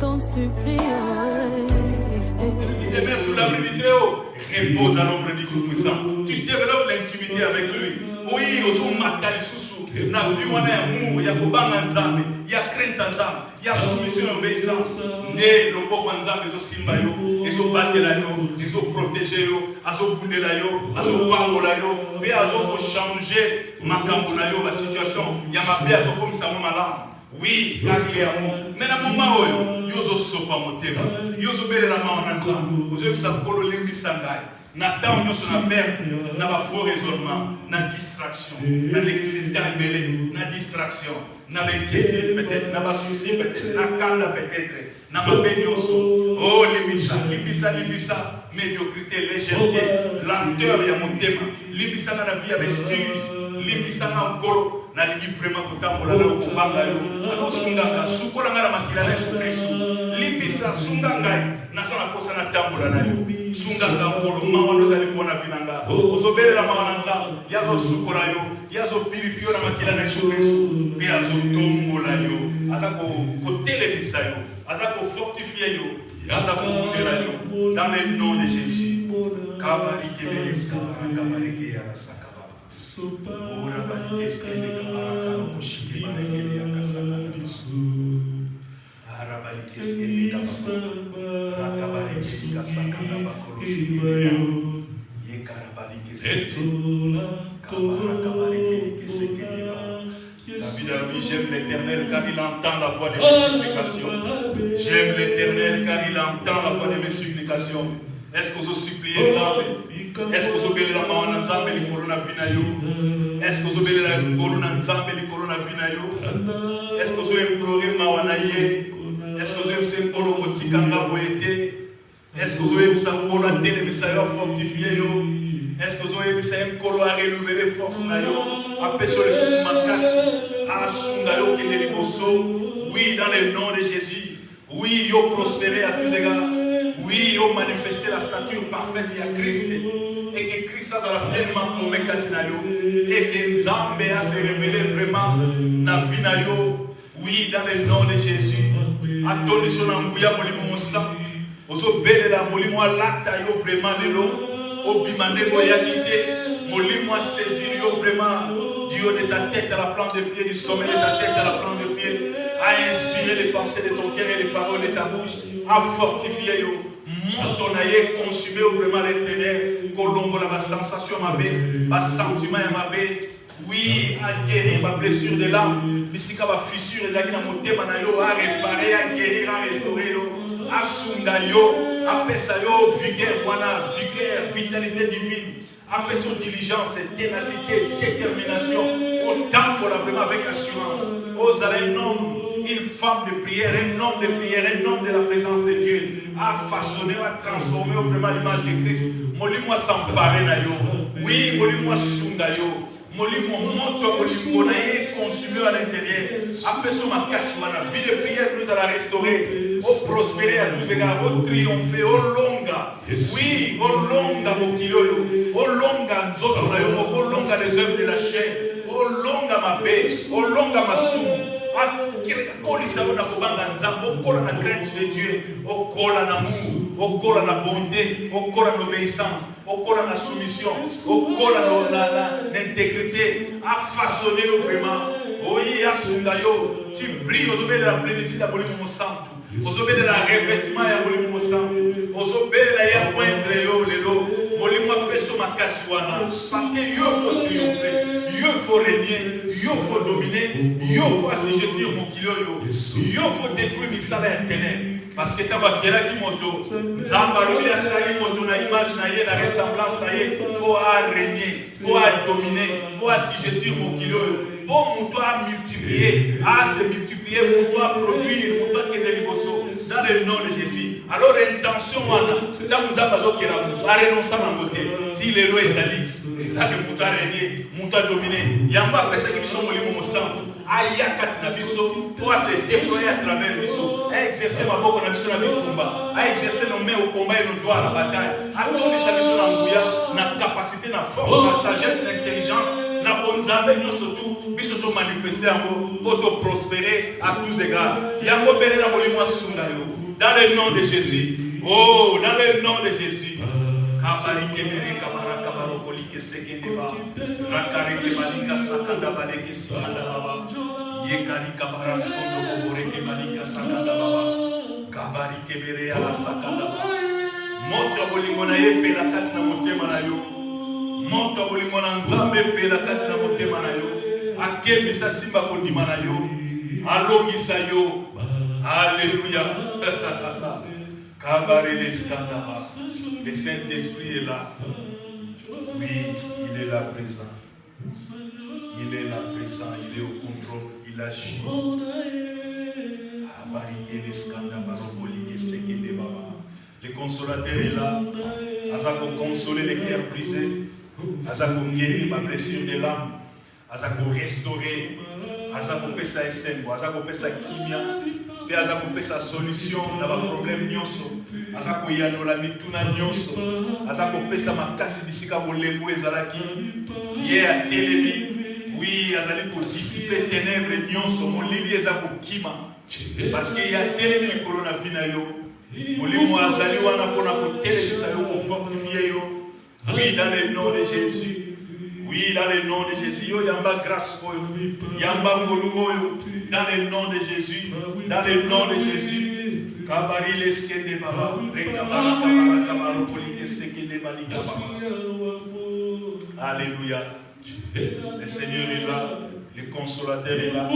t'en supplie. Il demeure sous l'abri du Très-Haut. Repose à l'ombre du Tout-Puissant. Tu développes l'intimité avec lui. Oui, aux matali susu. Na vie wana ya Mungu ya kubanga nzambe, ya crainte nzambe, ya soumission et obéissance. Nde loboko nzambe zo simba yo, ezo batela yo, ezo protéger yo, azo bundela yo, azo pambola yo, pe azo changer makambo na yo ba situation. Ya mabe azo komisa mo malamu. Oui, car il est amour. Mais dans le moment où il y a un sopa motema, il y a un bel élément en ensemble. Vous avez ça pour le limbi sangai. N'attend nous sur la perte, n'a pas faux raisonnement, n'a distraction, n'a l'électricité embellée, n'a distraction, n'a inquiétude peut-être, n'a pas souci peut-être, n'a calme peut-être, n'a pas bénioso. Oh, limbisa, médiocrité, légèreté, lenteur, il y a mon thème. Limbisa dans la vie avec excuse, limbisa dans le corps. Na ligi vraiment kutambola na kubanga yo ano sunganga sukola ngala makila na Yesu Kristo limbisa sunganga na sana kosa na tambola na yo sunganga ngolo mawa zali kuona vinanga ozobele la mawa nza yazo sukola yo yazo purifio na makila na Yesu Kristo pe azo tombola yo azako kotelebisa yo azako fortifier yo azako kundela yo dans le nom de Jésus kabarike belesa kabarike ya saka ora balikeske ne kabara kushiki balekele ya kasaka ara balikeske ne kabara akabareke kasaka na bakolosi ye karabalikeske kabara kabareke keseke David a dit j'aime l'Éternel car il entend la voix de mes supplications. J'aime l'Éternel car il entend la voix de mes supplications. Est-ce que vous suppliez Nzambe? Est-ce que vous obéissez la main Nzambe li corona vinayo? Est-ce que vous obéissez la corona Nzambe li corona vinayo? Est-ce que vous implorez mawanaye? Est-ce que vous aimez polo motikanga boete? Est-ce que vous aimez ça polo la télé misayo fortifié yo? Est-ce que vous aimez ça polo à renouveler force na yo? Appelez sur les sous makasi à sungayo kele liboso. Oui, dans le nom de Jésus. Oui, yo prospérer à tous égards. Oui, on manifesté la stature parfaite de Christ et que Christ a pleinement formé Katinayo et que Nzambe a se révélé vraiment dans la vie nayo. Oui, dans le nom de Jésus. Attendez son ambouya molimo mosa. Oso belle la molimo alata yo vraiment de l'eau. Obimane boyakite molimo saisir yo vraiment du haut de ta tête à la plante de pied, du sommet de ta tête à la plante de pied, à inspirer les pensées de ton cœur et les paroles de ta bouche, à fortifier yo. Ton aïe consumé vraiment l'intérieur, colombo la sensation ma bé, ma sentiment ma bé, oui, à guérir ma blessure de l'âme, bisika ma fissure, les agues mon thème à réparer, à guérir, à restaurer, à sunga yo, à pesa yo, vigueur, vitalité divine, à pesa diligence, ténacité, détermination, au temps pour la vraiment avec assurance, aux allées non. Une femme de prière, un homme de prière, un homme de la présence de Dieu, a façonné, a transformé vraiment l'image de Christ. Molimo s'emparer na yo. Oui, molimo sunga yo. Molimo monto, molimo na ye consumé à l'intérieur. Après son macasse, la vie de prière nous a la restaurer, au prospérer à tous égards, au triompher, au longa. Oui, au longa mokilo yo, au longa nzoto na yo, au longa les œuvres de la chair, au longa ma paix, au longa ma soum. Au la crainte de Dieu, au l'amour, au la bonté, au l'obéissance, au la soumission, au l'intégrité, à façonner vraiment. Oui, à Sundayo, tu brilles aux obéis de la plénitude de mon sang, aux obéis de la revêtement de mon sang, aux obéis de la yamoindre parce que Dieu faut triompher, Dieu faut régner, Dieu faut dominer, Dieu faut assujettir mon kilo, Dieu faut détruire mes salaires ténèbres. Parce que tu as qui moto, Zambarouli a sali moto na image na ye, la ressemblance na ye, pour régner, pour dominer, pour assujettir mon kilo, pour toi multiplier, à se multiplier, pour toi produire, pour toi qu'il est dans le nom de Jésus. Alors l'intention, c'est de renoncer à la beauté. Si les lois existent, c'est ça que nous avons régné, nous avons dominé. Il y a pas personne qui sont molimo sang. Aya katina biso, pour se déployer à travers biso, à exercer ma boque na biso na bitumba, à exercer nos mains au combat et nos doigts à la bataille, à donner sa biso na nguya, na capacité, na force, na sagesse, na intelligence, na bonzambe, na surtout, biso te manifester pour te prospérer à tous égards. Yango bene na molimo sunga yo. Dans le nom de Jésus. Oh, dans le nom de Jésus. Kabari kemere kabara kabaro kolike sekendeba. Rakare kemalika sakanda baleke sikanda baba. Yekari kabara skondo kobore kemalika sakanda baba. Kabari kemere ala sakanda baba. Monta bolingo na ye pe la kati na motema na yo. Monta bolingo na nzambe pe la kati na motema na yo. Akebisa simba kondima na yo. Alongisa yo. Alléluia. Kabare le skandaba. Le Saint-Esprit est là. Oui, il est là présent. Il est là présent, il est au contrôle, il agit. Le consolateur est là. Azako consoler les cœurs brisés. Azako guérir ma blessure de l'âme. Azako restaurer. Azako pesa esengo. Azako pesa kimia. Pe azako pesa solution na ba problème nyonso. Azako yanola mituna nyonso. Azako pesa makasi bisika bolembo ezalaki. Ye a telemi. Oui, azali ko dissiper ténèbres nyonso. Molili ezako kima. Parce qu'il y a telemi le coronavirus yo. Molimo azali wana pona ko telebisa yo ko fortifier yo. Oui, dans le nom de Jésus. Oui, dans le nom de Jésus. Yo yamba grâce pour yo. Yamba ngolugo yo. Dans le nom de Jésus. Dans le nom de Jésus. Kabari leskende baba. Rekabara kabara kabara polike sekende bali kabara. Alléluia. Le Seigneur est là. Le consolateur est là.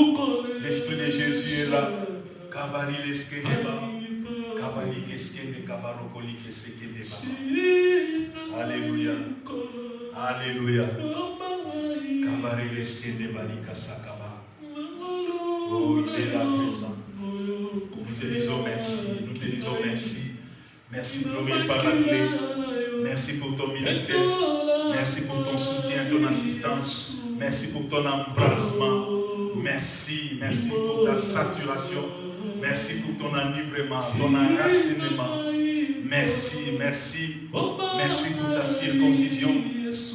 L'Esprit de Jésus est là. Kabari leskende baba. Kabari keskende kabaro polike sekende baba. Alléluia. Alléluia. Kabari leskende bali kasakaba. Oh, il est là présent. Nous te disons merci. Nous te disons merci. Merci pour le paraclet. Merci pour ton ministère. Merci pour ton soutien, ton assistance. Merci pour ton embrassement. Merci. Merci pour ta saturation. Merci pour ton enivrement, ton enracinement. Merci. Merci pour ta circoncision.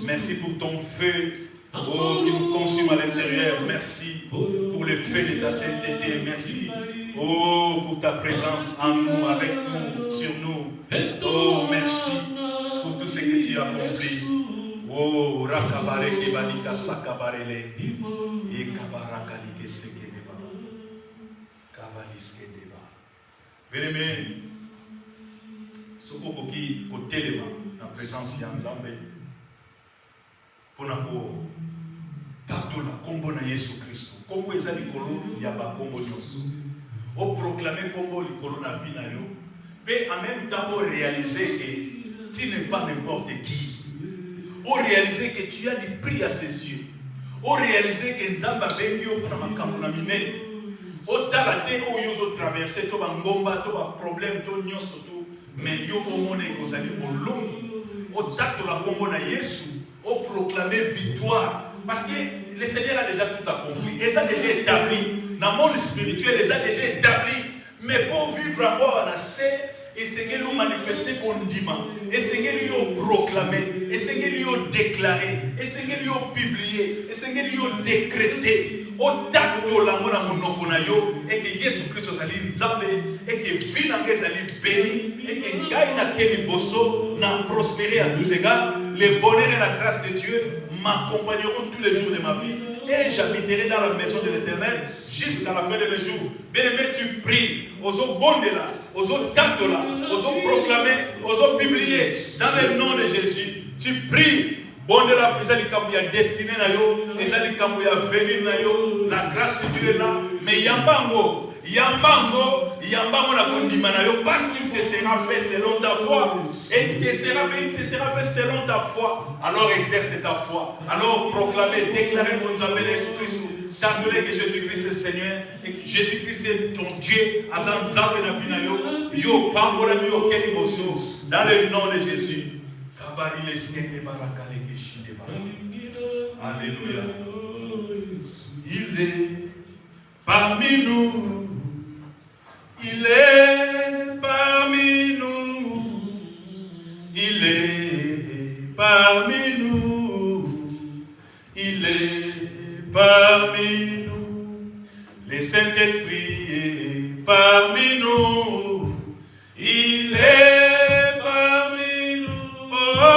Merci pour ton feu. Oh, qui nous consume à l'intérieur. Merci pour le feu de ta sainteté. Merci. Oh, pour ta présence en nous, avec nous, sur nous. Oh, merci pour tout ce que tu as accompli. Oh, rakabare kebalika sakabarele. Et kabarakalike sekedeba. Kabaliskedeba. Bien-aimé, ce qui est au téléma, la présence de Nzambe, pour nous. Tatola kombo na Yesu Christo. Kombo eza likolo ya ba kombo nyonso. O proclamer kombo likolo na vie na yo. Pe en même temps o réaliser que tu n'es pas n'importe qui. O réaliser que tu as du prix à ses yeux. O réaliser que Nzamba bengi yo na makambo na minene. O talate o yozo traverser to ba ngomba to ba problème to nyonso to mais yo omone kozali molongi. O tatola kombo na Yesu. O proclamer victoire. Parce que le Seigneur a déjà tout accompli. Il a déjà établi. Dans le monde spirituel, il a déjà établi. Mais pour vivre encore à la scène, et Seigneur lui manifester comme dimanche. Et Seigneur lui proclamer. Et Seigneur lui déclarer. Et Seigneur lui publier. Et Seigneur lui décréter. Au tacto la mona monoko na yo. Et que Jésus Christ s'allie nzambe. Et que vinange s'allie béni. Et que ngai na keli bosso na prospérer à tous égards. Le bonheur et la grâce de Dieu m'accompagneront tous les jours de ma vie et j'habiterai dans la maison de l'Éternel jusqu'à la fin de mes jours. Bien-aimé, tu pries, aux autres bondes là, aux autres tantos là, aux autres proclamer, aux autres publier dans le nom de Jésus. Tu pries, bonde là, ils ont ya destiné na yo, ils ont ya venir na yo, la grâce de Dieu est là, mais yambango na kondima na yo parce qu'il te sera fait selon ta foi et il te sera fait selon ta foi. Alors exerce ta foi, alors proclamez, déclarez mon Nzambe Jésus-Christ, t'appelez que Jésus-Christ est Seigneur et que Jésus-Christ est ton Dieu. Azan Nzambe na vina yo yo pambola yo keni boso dans le nom de Jésus. Kabari leskende barakale keshide baraka. Alléluia. Il est parmi nous. Il est parmi nous, il est parmi nous, il est parmi nous. Le Saint-Esprit est parmi nous. Il est parmi nous. Oh, oh,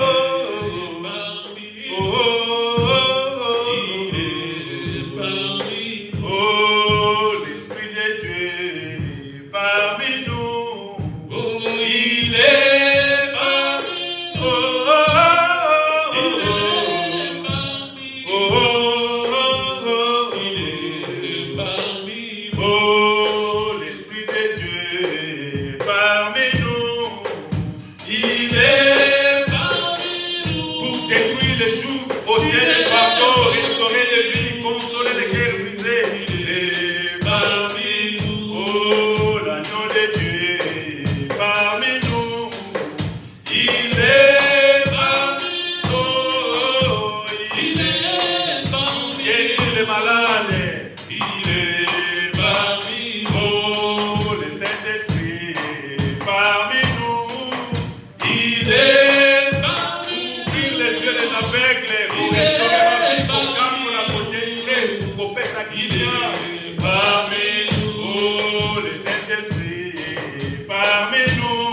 oh, oh, il est parmi nous. Oh, l'Esprit de Dieu est parmi nous. Oh, il est parmi nous. Oh, il est parmi nous. Oh, il est parmi nous. Oh, l'Esprit de Dieu est parmi nous. Il est parmi nous. Pour détruire les jours, ôter les fardeaux, restaurer les vies, consoler les cœurs brisés. Il est parmi nous. Oh, l'agneau de Dieu est parmi nous. Il est parmi nous. Oh, il est parmi nous. Guérir les malades. Il est parmi nous. Oh, le Saint-Esprit est parmi nous. Il est parmi nous. Ouvrir les yeux des aveugles, pour restaurer la vie, pour calmer la modernité, pour couper sa guidée. Parmi nous. Oh, le Saint-Esprit est parmi nous.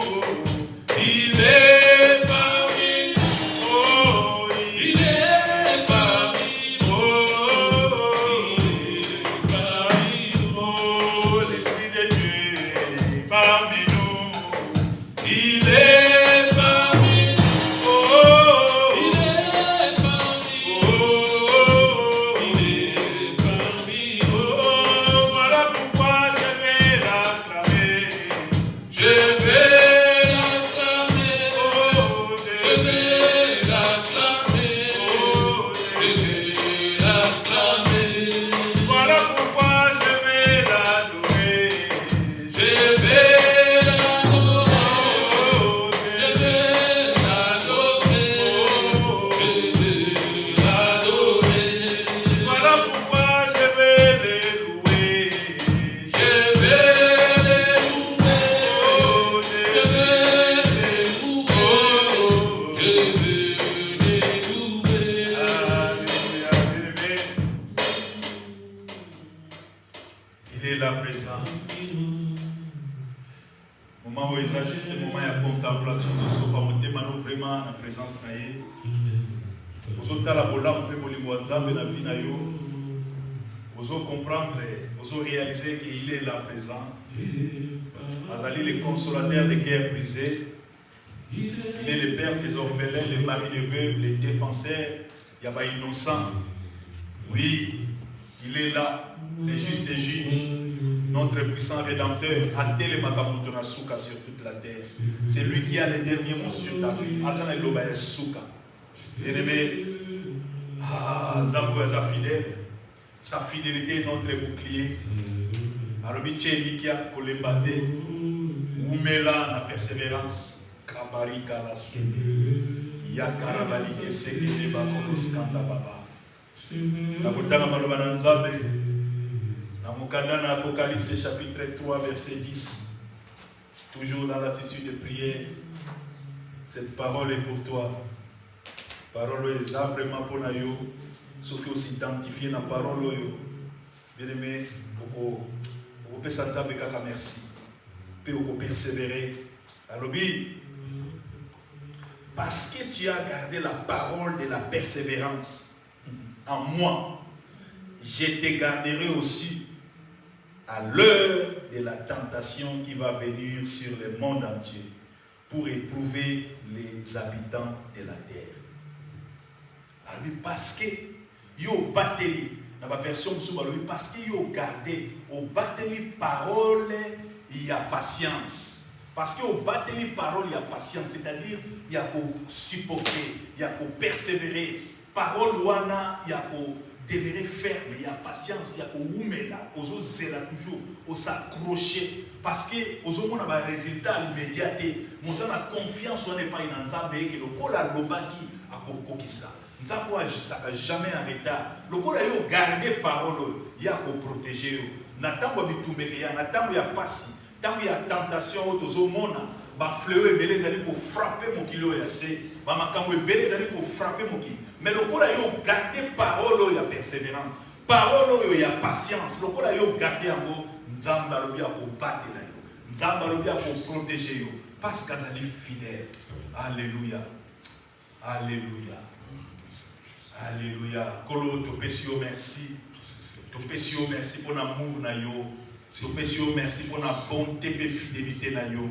Il est parmi nous. Oh, il est parmi nous. Oh, il est parmi nous. Oh, l'Esprit de Dieu est parmi nous. Il est parmi nous. Oh, il est parmi nous. Oh, il est parmi nous. Oh, voilà pourquoi je vais l'acclamer. Je vais l'acclamer. Oh, je vais l'acclamer. Oh, je vais l'acclamer. Voilà pourquoi je vais l'adorer. Je vais l'adorer. Oh, je vais l'adorer. Oh, je vais l'adorer. Voilà pourquoi je vais les louer. Je vais les louer. Oh, je vais les louer. Oh, je vais les louer. Alléluia, bien-aimé. Il est là présent. Moment où il juste le moment de contemplation, je suis pas monté maintenant vraiment en présence na ye. Vous la bola un peu bolingo nzambe na vie na yo. Vous comprendre, vous réaliser qu'il est là présent. Azali le consolateur des cœurs brisés. Il est le père des orphelins, le mari des veuves, le défenseur. Il y a pas innocent. Oui, il est là, le juste juge, notre puissant rédempteur, Atele Makamoutona Souka sur toute la terre. C'est lui qui a le dernier mot sur ta vie. Azana Loba Souka. Bien-aimé, Nzambo est fidèle. Sa fidélité est notre bouclier. Arobiche Likia Kolembate, Oumela la persévérance, Kabarika la skene, Yakarabali Kesekene Bakoloskanda Baba. La Moutana Malobana Nzambe, la Moukandana Apocalypse chapitre 3 verset 10. Toujours dans l'attitude de prière, cette parole est pour toi. Parole est vraiment pour nous. Ceux qui s'identifient dans la parole, bien aimé, pour que ça te merci. Pour persévérer. Alors, parce que tu as gardé la parole de la persévérance en moi, je te garderai aussi à l'heure de la tentation qui va venir sur le monde entier pour éprouver les habitants de la terre. Alors, parce que yo bateli dans la version parce que yo gardé au bateli parole il y a patience. Parce que au bateli parole il y a patience, c'est-à-dire il y a qu'au supporter, il y a qu'au persévérer. Parole wana il y a qu'au demeurer ferme, il y a patience, il y a qu'au oumela, ozo zela toujours, au s'accrocher. Parce que ozo on a un résultat immédiat. Mon a confiance on n'est pas in nzambe que le kola lobaki a kokokisa. Nzambo agisaka jamais en retard. Le kola yo garder parole, il y a qu'au protéger. Natango bitumbeke ya natango ya pasi. Tant qu'il y a tentation, autour mona, ba fleuve belé zali pour frapper mon kilo ya c'est bamakambo ebele ezali kofrappe mokili. Mais lokola yo garder parole oyo ya persévérance, parole oyo ya patience, lokola yo garder yango, Nzambe alobi akobatela yo, Nzambe alobi akoprotéger yo, parce qu'azali fidèle. Alléluia. Alléluia. Alléluia. Kolo topesi yo merci. Topesi yo merci pour l'amour na yo. Topesi yo merci pour la bonté et fidélité na yo.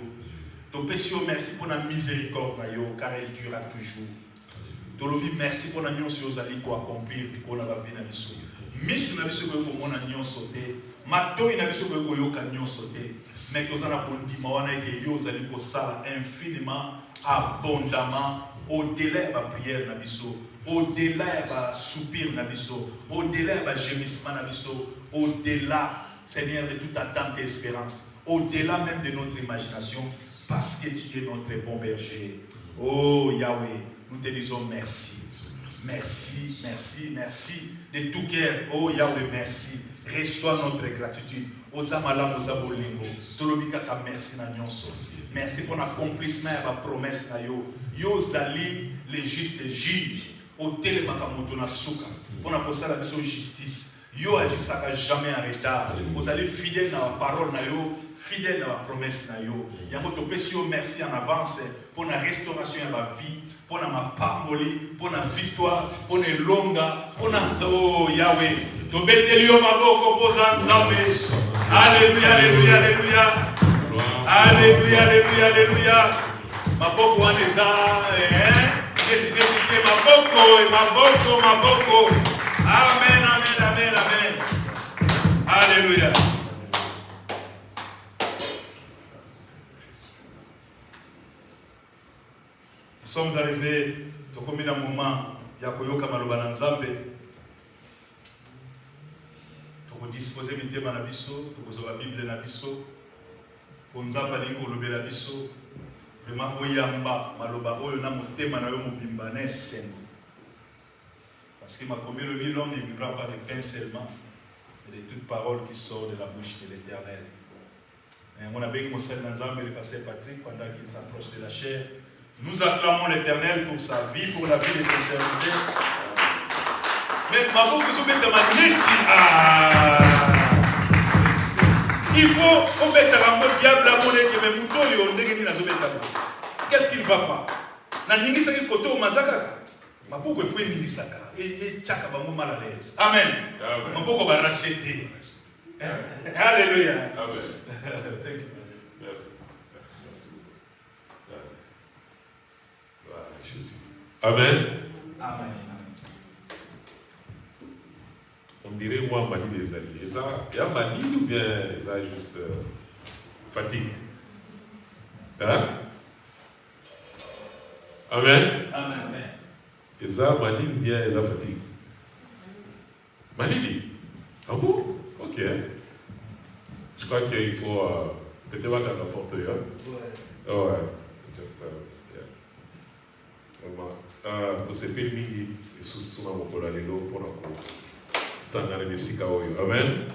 Topesi yo merci pour la miséricorde na yo, car elle durera toujours. Tolobi merci pour la nyonso ozali ko accomplir ko na ba vie na biso. Misu na biso ko mona nyonso te. Matoi na biso ko yoka nyonso te. Mais tozana kondima wana ke yo ozali ko sala infiniment, abondamment, au-delà de la prière na biso, au-delà de la soupir na biso, au-delà de la gémissement na biso, au-delà, Seigneur, de toute attente et espérance, au-delà même de notre imagination, parce que tu es notre bon berger. Oh Yahweh, nous te disons merci. Merci, merci, merci de tout cœur. Oh Yahweh, merci. Reçois notre gratitude. Ozamala Ozabolingo. Tolobikaka merci na nyonso. Merci pour l'accomplissement de la promesse na yo. Yo zali les justes juges. Au télémaka moto na suka. Pour la posala biso justice. Yo agisaka jamais en retard. Vous allez fidèle dans la parole na yo, fidèle dans la promesse na yo. Yango topesi yo merci en avance pour la restauration de ma vie, pour la pamboli, pour la victoire, pour la longa, pour la oh Yahweh. Tobeteli yo maboko poza nzambe. Alléluia, alléluia, alléluia. Alléluia, alléluia, alléluia. Maboko waneza neti maboko, maboko. Amen, amen, amen, amen. Alléluia. Nous sommes arrivés à un moment ya koyoka maloba na Nzambe. Toko disposer mitema na biso, toko zo la Bible na biso. Pour Nzambe ali kolobela biso. Vraiment oyamba maloba oyo na motema na yo mobimba na esengo. Parce que ma commune le l'homme ne vivra pas de pain seulement, mais de toute parole qui sort de la bouche de l'Éternel. On a bien commencé dans le pasteur Patrick pendant qu'il s'approche de la chair. Nous acclamons l'Éternel pour sa vie, pour la vie de ses serviteurs. Mais ma pauvre vous mettez ma neti. Il faut qu'on mette un diable à mon équipe, mais mouton yo ndengeni na zobeta. Qu'est-ce qui ne va pas? Na ningisa ki koto o mazaka. Ma pauvre faut ningisaka. Et tchaka bango mal à l'aise. Amen. Ma pauvre va racheter. Alléluia. Amen. Thank you. Merci. Merci. Amen. Amen. On dirait moi, Mali les amis. Il y a Mali ou bien ça juste fatigue? Hein? Amen. Amen. Et ça, Mali ou bien ça fatigue? Mali? Ah bon? Ok. Je crois qu'il faut peut-être voir qu'à la porte. Ouais. Ouais. Just vraiment. To se pele mingi isusu na mokola lelo mpona kosangana bisika oyo. Amen.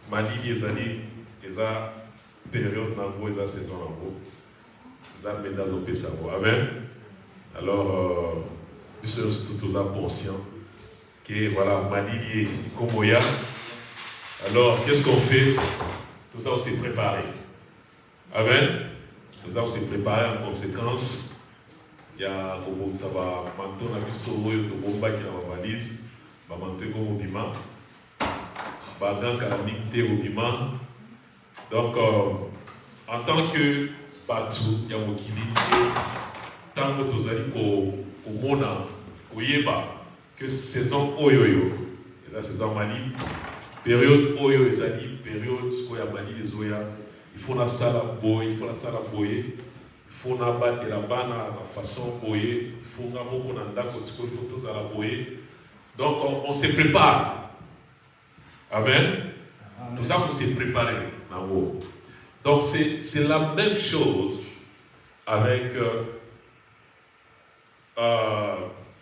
Malili ezali eza période nango eza saison nango nzambe nde azopesa yango. Amen. Alors nous sommes tous conscients que voilà Malili est Komoya. Alors qu'est-ce qu'on fait? Tout ça on s'est préparé. Amen. Tout ça on s'est préparé en conséquence. Il y a comme ça va manteau na biso oyo to bomba ki na valise ba manteau ko mobima ba dans calamité mobima. Donc en tant que batu ya mokili tango tozali ko mona oyeba que saison oyoyo et la saison Mali période oyo ezali période ko ya Mali les oya il faut la sala boy, il faut la sala boyer. Il faut battre la banne à la façon boyer, il faut qu'on il faut tous à la boyer. Donc on se prépare. Amen. Tout ça on s'est préparé. Donc c'est la même chose avec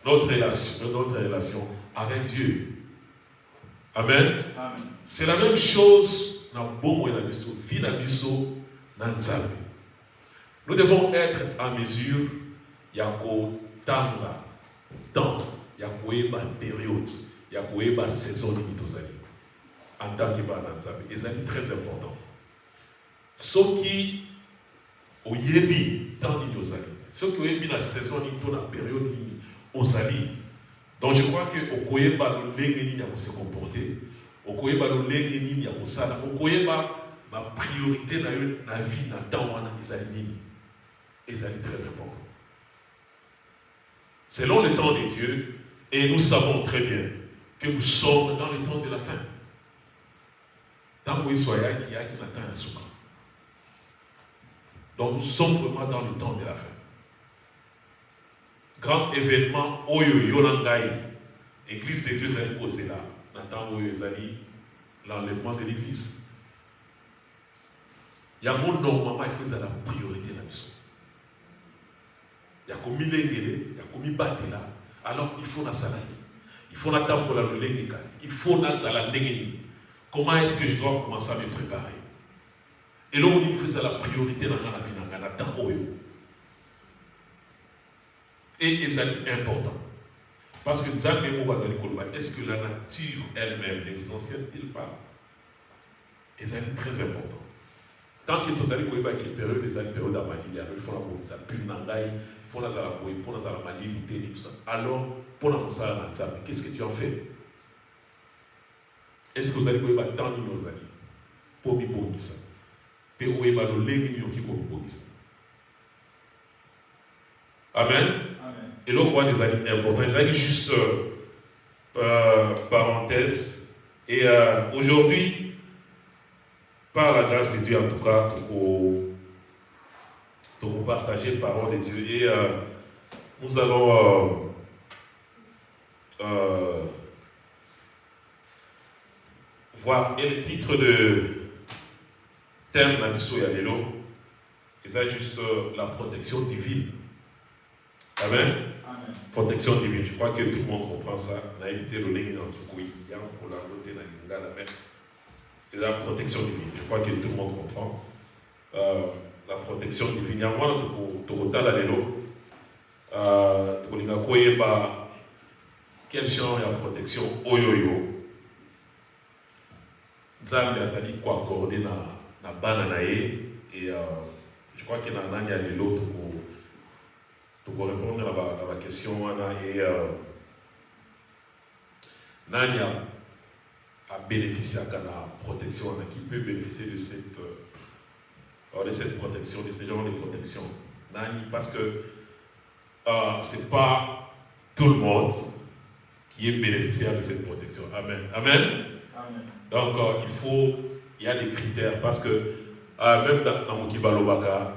notre relation avec Dieu. Amen. C'est la même chose dans bon et la vie na biso na Nzambe. Nous devons être en mesure, il y a tanga, temps, il y a période, il y a saison limite aux alliés. En tant que bananzabe, et c'est très important. Ce qui au yebi, tant aux alliés. Ce qui est la saison limite, la période limite aux alliés. Donc je crois que au koyeba le lengeni ya se comporter, au koyeba le lengeni ya kosala, au koyeba ma priorité na vie na temps wana ezali nini. Ezali très important. Selon le temps de Dieu, et nous savons très bien que nous sommes dans le temps de la fin. Tant que soya qui a qui n'attend un soukra. Donc nous sommes vraiment dans le temps de la fin. Grand événement, Oyo Yolangai, Église de Dieu Zali Kozela, Nathan Oyo Zali, l'enlèvement de l'Église. Il y a mon nom, maman, il faut la priorité dans le son. Il y a comme l'engélé, il y a comme batela. Alors il faut la salade. Il faut la table pour la lengue. Il faut la salade. Comment est-ce que je dois commencer à me préparer? Et là, il faut la priorité dans la vie, dans la temps Oyo. Et c'est important. Parce que est-ce que la nature elle-même ne vous enseigne-t-il pas? Et c'est très important. Tant que tu as dit qu'il période, les périodes à Malili, il faut la bonne ça, puis Nangaï, il faut la Zalaboy, pour la Malili, tout ça. Alors, pour la Moussa Natsab, qu'est-ce que tu en fais? Est-ce que vous allez dire tant de nos amis pour me bonner ça? Puis vous allez dire le légui qui vous bonner ça. Amen. Et donc, on a des amis importants. Les amis, juste parenthèse. Et aujourd'hui, par la grâce de Dieu, en tout cas, pour partager la parole de Dieu. Et nous allons voir. Et le titre de thème d'Abisso Yalelo, c'est juste la protection divine. Amen. Amen. Protection divine. Je crois que tout le monde comprend ça. On a évité le lien dans tout le et la protection divine. Je crois que tout le monde comprend. La protection divine. Il y a moi, quel genre de protection? Oyoyo. Nzambe azali ko accorder na bana na ye. Et je crois que na nani ya lelo pour répondre à la question, et Nani a bénéficié de la protection, qui peut bénéficier de cette protection, de ce genre de protection. Nani, parce que ce n'est pas tout le monde qui est bénéficiaire de cette protection. Amen. Amen. Amen. Donc, il y a des critères, parce que même dans mon Kibalobaka,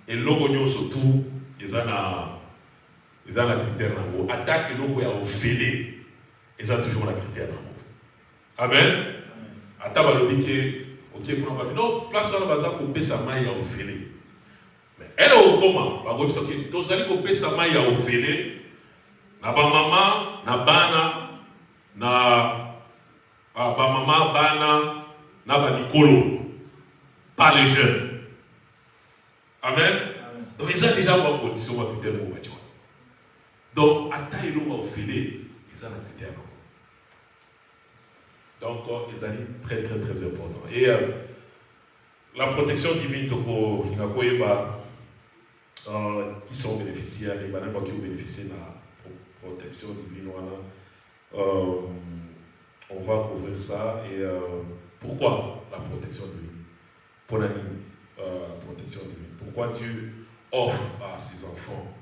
et l'ogonyo surtout, ils ont la critère. Attaque l'eau à offler, ils ont toujours la critère. Amen. Attaque l'obéké, ok, non, place sur la base pour payer sa maille à offler. Mais elle est au comment? Tous allez couper sa maille à offler. Na ba maman, na bana, na ba maman, bana, na ba Nicolo. Pas les jeunes. Amen. Donc ils ont déjà une condition pour critère pour moi. Donc, à taille l'eau au filet, ils ont un critère. Donc, ils ont très très très important. Et la protection divine, qui sont bénéficiaires, les banques qui ont bénéficié de la protection divine, on va couvrir ça. Et pourquoi la protection divine? Pour la protection divine. Pourquoi Dieu offre à ses enfants?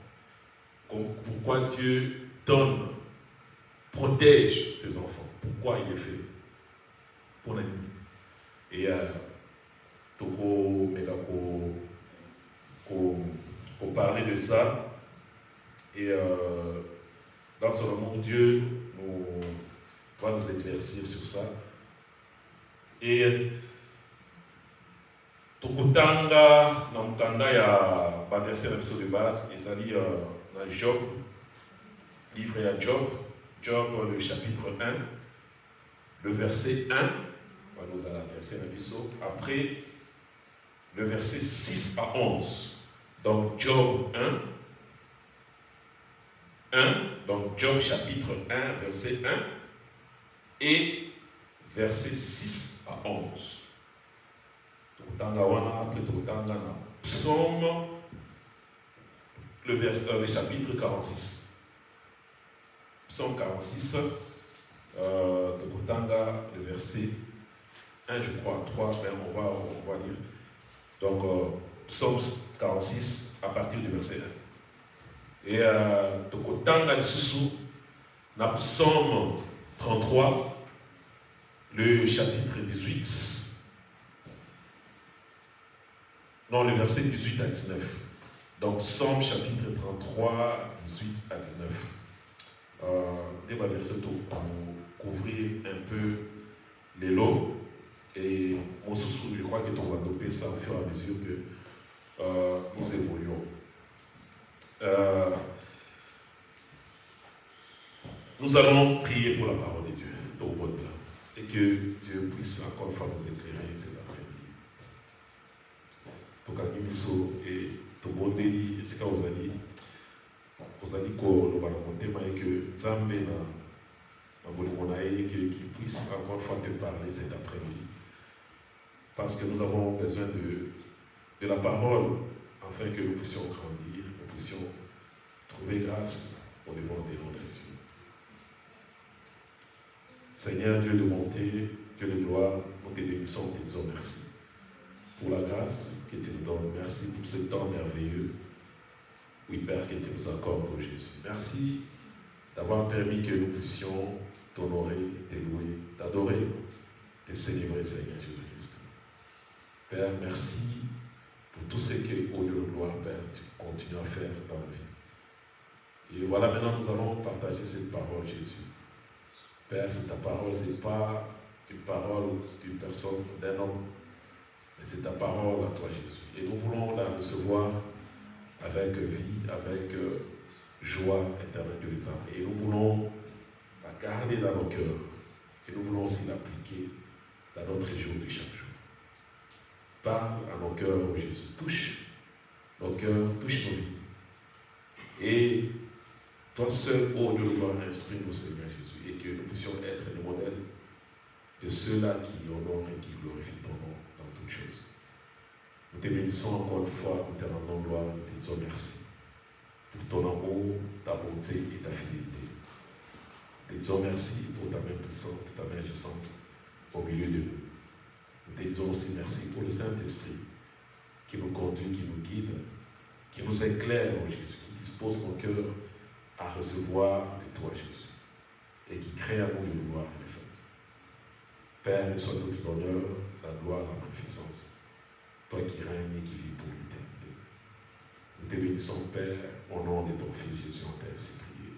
Pourquoi Dieu donne, protège ses enfants? Pourquoi il le fait? Pour la nuit. Et pour parler de ça, et dans ce moment, Dieu va nous éclaircir sur ça. Et Tokotanga, Namkanda, il y a un verset de base, et ça dit dans Job, livre à Job, le chapitre 1, le verset 1, nous allons verser un bisou. Après, le verset 6 à 11. Donc Job 1, donc Job chapitre 1, verset 1, et verset 6 à 11. Psaume, le chapitre 46. Psaume 46, de Kotanga, le verset 1, je crois, 3, ben on va dire. Donc, Psaume 46, à partir du verset 1. Et de Kotanga, le Psaume 33, le chapitre 18. Non, le verset 18 à 19. Donc, Psaume chapitre 33, 18 à 19. Et ma verset pour couvrir un peu les lots. Et mon sous, je crois que tu vas développer ça au fur et à mesure que nous évoluons. Nous allons prier pour la parole de Dieu, et que Dieu puisse encore une fois nous éclairer cet après-midi. Tokangimiso et Tobondeli, est-ce que vous allez que Zambé qu'il puisse encore une fois te parler cet après-midi. Parce que nous avons besoin de la parole afin que nous puissions grandir, nous puissions trouver grâce au devant de notre Dieu. Seigneur Dieu de bonté, Dieu de gloire, nous te bénissons, te disons merci pour la grâce que tu nous donnes. Merci pour ce temps merveilleux. Oui, Père, que tu nous accordes, oh Jésus. Merci d'avoir permis que nous puissions t'honorer, te louer, t'adorer, te célébrer, Seigneur Jésus-Christ. Père, merci pour tout ce que, au Dieu de gloire, Père, tu continues à faire dans la vie. Et voilà, maintenant, nous allons partager cette parole, Jésus. Père, c'est ta parole, ce n'est pas une parole d'une personne, d'un homme, mais c'est ta parole à toi, Jésus. Et nous voulons la recevoir avec vie, avec joie éternelle de les âmes. Et nous voulons la garder dans nos cœurs. Et nous voulons aussi l'appliquer dans notre jour de chaque jour. Parle à nos cœurs, oh Jésus. Touche nos cœurs, touche nos vies. Et toi seul, oh Dieu, nous instruis-nous, Seigneur Jésus, et que nous puissions être les modèles de ceux-là qui honorent et qui glorifient ton nom dans toutes choses. Nous te bénissons encore une fois, nous te rendons gloire, nous te disons merci pour ton amour, ta bonté et ta fidélité. Nous te disons merci pour ta main puissante, ta main agissante au milieu de nous. Nous te disons aussi merci pour le Saint-Esprit qui nous conduit, qui nous guide, qui nous éclaire, oh Jésus, qui dispose nos cœurs à recevoir de toi, Jésus, et qui crée à nous le vouloir et le faire. Père, sois tout l'honneur, la gloire, la magnificence. Toi qui règnes et qui vis pour l'éternité. Nous te bénissons, Père, au nom de ton Fils Jésus, on t'a ainsi prié.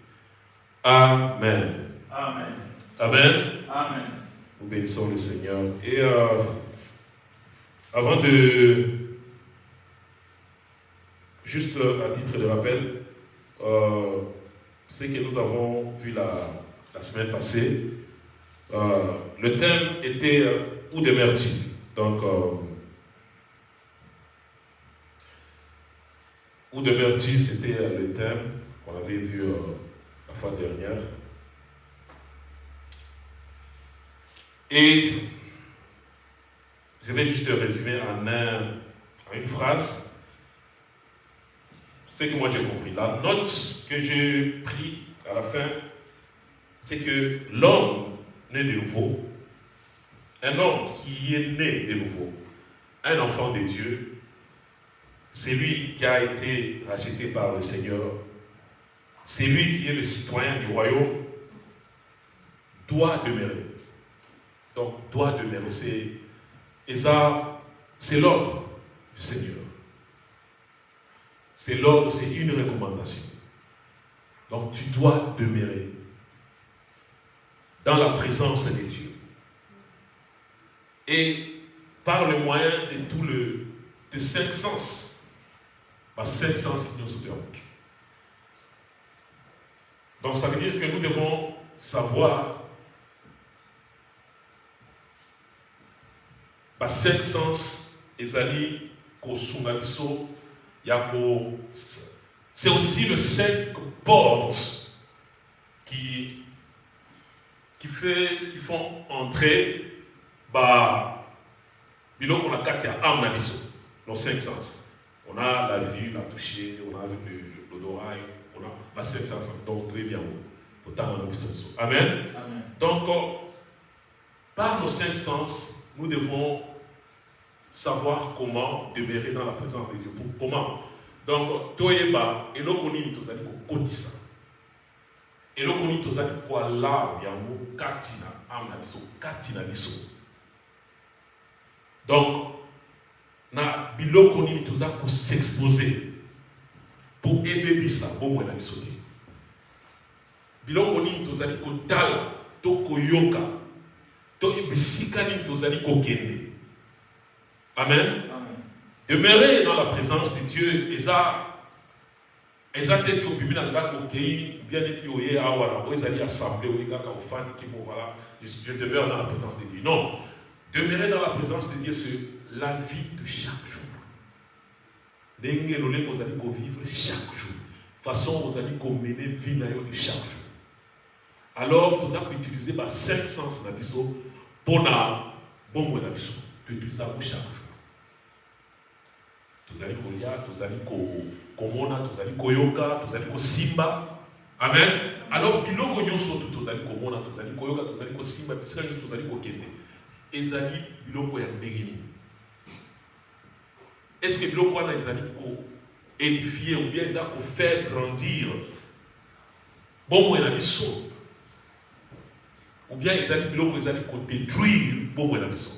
Amen. Amen. Amen. Amen. Nous bénissons le Seigneur. Et avant de... Juste à titre de rappel, ce que nous avons vu la semaine passée, le thème était où demeures-tu? Donc, où demeures-tu? C'était le thème qu'on avait vu la fois dernière. Et je vais juste résumer en une phrase ce que moi j'ai compris. La note que j'ai prise à la fin, c'est que l'homme né de nouveau, un homme qui est né de nouveau, un enfant de Dieu, c'est lui qui a été racheté par le Seigneur, c'est lui qui est le citoyen du royaume, doit demeurer. Donc, doit demeurer. C'est l'ordre du Seigneur. C'est l'ordre, c'est une recommandation. Donc, tu dois demeurer dans la présence de Dieu. Et par le moyen de 5 sens. 5 sens qui nous superposent. Donc, ça veut dire que nous devons savoir 5 sens ezali kosunga biso c'est aussi le 5 portes qui font entrer biloko na kati ya âme na biso, nos 5 sens. On a la vue, la toucher, on a l'odorat, on a la 5 sens. Donc très bien. Amen. Amen. Donc par nos 5 sens, nous devons savoir comment demeurer dans la présence de Dieu. Comment? Donc, toyeba, elokoni tozali ko kotisa. Elokoni tozali ko la yango katina, amna biso, katina biso. Donc, na bilokoni tozali ko s'exposer pour aider bisa bomo na biso te. Bilokoni tozali ko tala, to ko yoka, to ebisika ni tozali ko kende. Amen. Demeurer dans la présence de Dieu, et ça peut-être au bimina là qu'au bien été au yé awala, aux alliés assemblés, aux gars au fan qui vont voilà, je demeure dans la présence de Dieu. Non, demeurer dans la présence de Dieu, c'est la vie de chaque jour. Dengue l'olé vous allez vivre chaque jour. Façon vous allez mener vie de chaque jour. Alors vous allez utiliser 5 sens d'abisso pour na bon d'abisso. Tu utilises chaque jour. Tozali kolia, tozali komona, tozali koyoka, tozali kosimba. Amen. Alors biloko nyonso tozali komona, tozali koyoka, tozali kosimba, bisika nyonso tozali kokende. Ezali biloko ya ndenge nini? Est-ce que biloko wana ezali ko édifier ou bien ezali ko faire grandir bombo na biso? Ou bien ezali biloko ezali ko détruire bombo na biso?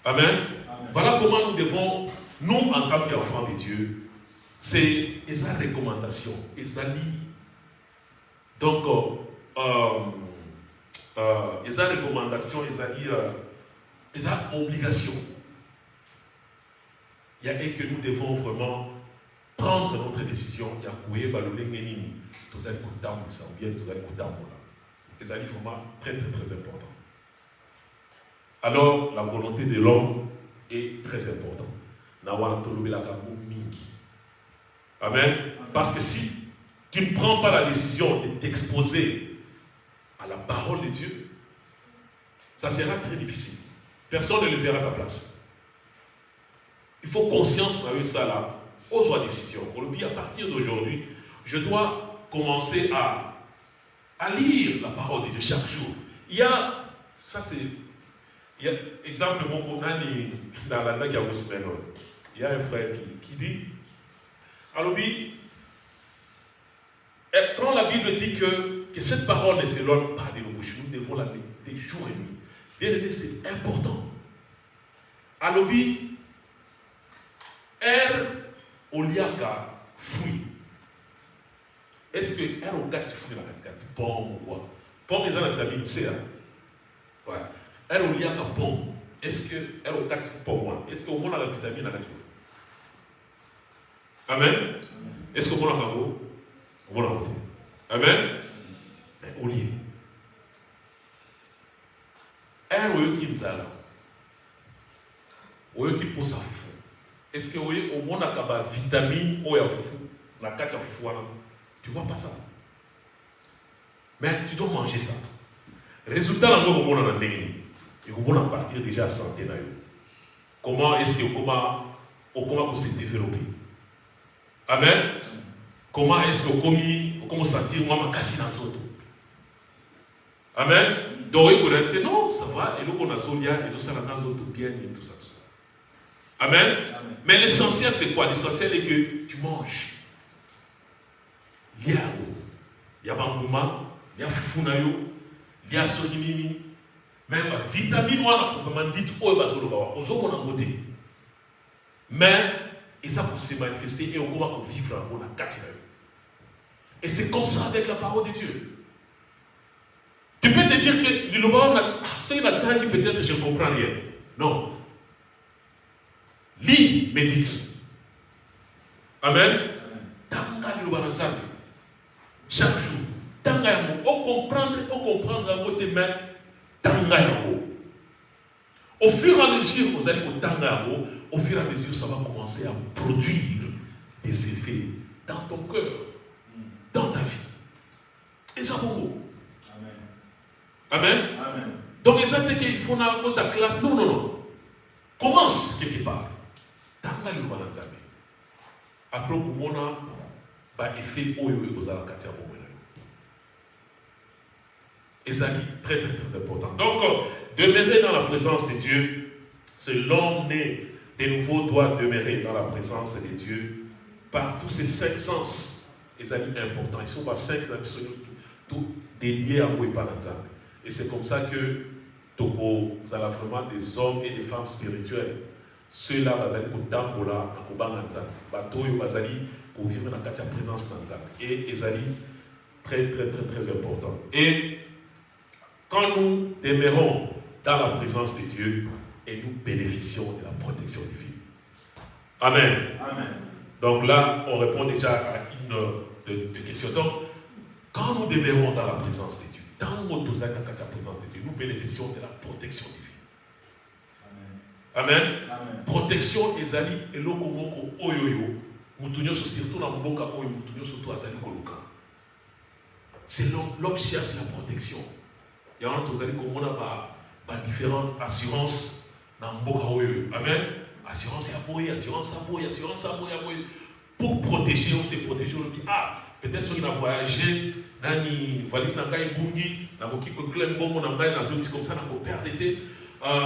Amen. Amen. Voilà comment nous devons, nous en tant qu'enfants de Dieu, c'est sa recommandation, donc sa recommandation, sa obligation. Il y a un que nous devons vraiment prendre notre décision. Il y a coué balolé ngenini, tous les coutams ça ou bien tous les coutams là. C'est vraiment très très très important. Alors, la volonté de l'homme est très importante. Amen. Parce que si tu ne prends pas la décision de t'exposer à la parole de Dieu, ça sera très difficile. Personne ne le fera à ta place. Il faut conscience de ça là. Ose la décision. À partir d'aujourd'hui, je dois commencer à lire la parole de Dieu chaque jour. Il y a, ça c'est... Il y a exemple dans la il y a un frère qui dit alors quand la Bible dit que cette parole ne s'éloigne pas de nos bouches, nous devons la méditer jour et nuit. Bien aimé, c'est important. Alors oliaka fruit. Est-ce que un ou quatre fruits la pomme ou quoi? Pomme les gens de la famille, c'est ouais. Elle au lien à bon. Est-ce qu'elle au tac pour moi? Est-ce qu'au moins la vitamine à la nature? Amen. Est-ce qu'au moins la gabo? Au moins la beauté. Amen. Mais au lien. Elle au qui m'zala. Au qui pose à fou. Est-ce que au moins la vitamine ou ya fou? La carte ya fou. Tu vois pas ça? Mais tu dois manger ça. Résultat la au moins la négligence. Et vous pouvez en partir déjà à santé. Comment est-ce que comment se développer? Amen. Comment est-ce que comment sentir moi ma casse dans autres? Amen. Donc vous connaissez non, ça va. Et nous on a zonia et tout ça dans autres bien et tout ça. Amen. Amen. Mais l'essentiel c'est quoi? L'essentiel est que tu manges. Il y a bambuma, il y a fufunayo, il y a solimini. Même la vitamine wana proprement dit oyo bazoloba ozomona ngote mais ça peut se manifester et on commence à vivre en la kati. Et c'est comme ça avec la parole de Dieu. Tu peux te dire que le loba c'est la taille peut-être je ne comprends rien. Non. Lis, médite. Amen. Tanga le loba nzambe. Chaque jour tanga yango on comprendre en côté mais au fur et à mesure, vous allez au Tangango, au fur et à mesure, ça va commencer à produire des effets dans ton cœur, dans ta vie. Et ça va. Amen. Amen. Donc, les athées qu'il faut dans ta classe, non, non, non. Commence quelque part. Après, pour moi, effet oyo et aux alakatia pour moi. Et ça est très, très, très important. Donc, demeurer dans la présence de Dieu, c'est l'homme né de nouveau doit demeurer dans la présence de Dieu par tous ces 5 sens. Et ça est important. Ils sont pas 5 tout déliés à Ouépananzam. Et c'est comme ça que Topo, ça a vraiment des hommes et des femmes spirituels. Ceux-là, bazali ko tambola na kobanganza. Batoyo bazali pour vivre dans la présence d'Anzam. Et ezali très, très, très, très important. Et quand nous demeurons dans la présence de Dieu et nous bénéficions de la protection divine. Amen. Amen. Donc là, on répond déjà à une de questions. Donc, quand nous demeurons dans la présence de Dieu, dans notre présence de Dieu, nous bénéficions de la protection divine. Amen. Amen. Protection ezali eloko moko oyoyo mutunyo surtout na mboka oyo mutunyo surtout azali koluka. C'est l'homme cherche la protection. Il y a différentes assurances dans mboka oyo. Amen. Assurance à boy, assurance à boy, assurance à boy, pour protéger, on s'est protégé. On dit peut-être si on a voyagé, nani valise na ngai bungi, na boki ko claim bongo na ngai na zone comme ça na ko perdre été.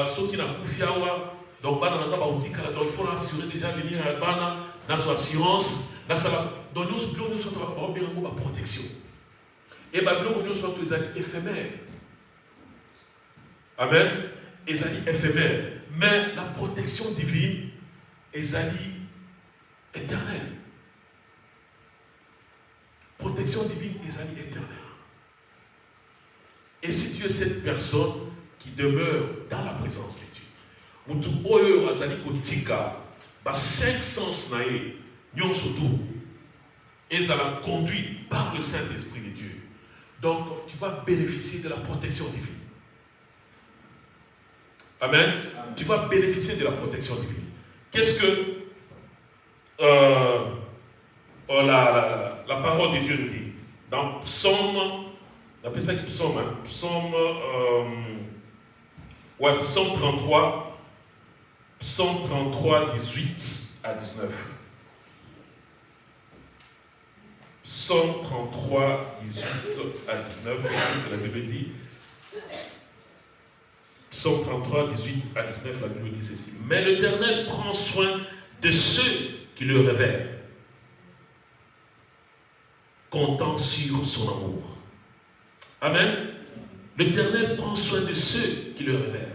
Ceux qui n'ont pas fiawa, donc donc il faut assurer déjà venir à bana dans son assurance, dans sa donc nous sommes bien en protection. Et Babylone nous sommes tous éphémères. Amen. Les amis éphémères, mais la protection divine est éternelle. Protection divine est éternelle. Et si tu es cette personne qui demeure dans la présence de Dieu, mutu oyo azali kotika ba 5 sens nae nyon surtout et ça la conduit par le Saint-Esprit de Dieu. Donc tu vas bénéficier de la protection divine. Amen. Amen. Tu vas bénéficier de la protection divine. Qu'est-ce que la parole de Dieu nous dit dans Psaume, on appelle ça Psaume, hein? Psaume 33, 18 à 19. Psaume 33, 18 à 19. Qu'est-ce que la Bible dit? Psaume 33, 18 à 19, la Bible dit ceci. Mais l'Éternel prend soin de ceux qui le révèrent, comptant sur son amour. Amen. L'Éternel prend soin de ceux qui le révèrent.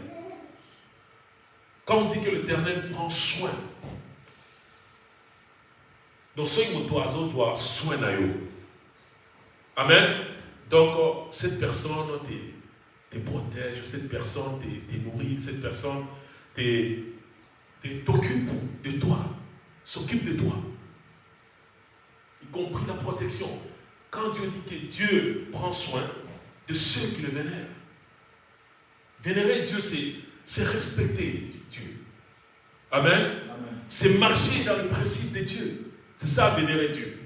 Quand on dit que l'Éternel prend soin, donc ceux qui doivent soin d'eux. Amen. Donc cette personne te protège, cette personne te nourrit, cette personne t'occupe de toi, s'occupe de toi. Y compris la protection. Quand Dieu dit que Dieu prend soin de ceux qui le vénèrent. Vénérer Dieu, c'est respecter Dieu. Amen. Amen. C'est marcher dans le principe de Dieu. C'est ça, vénérer Dieu.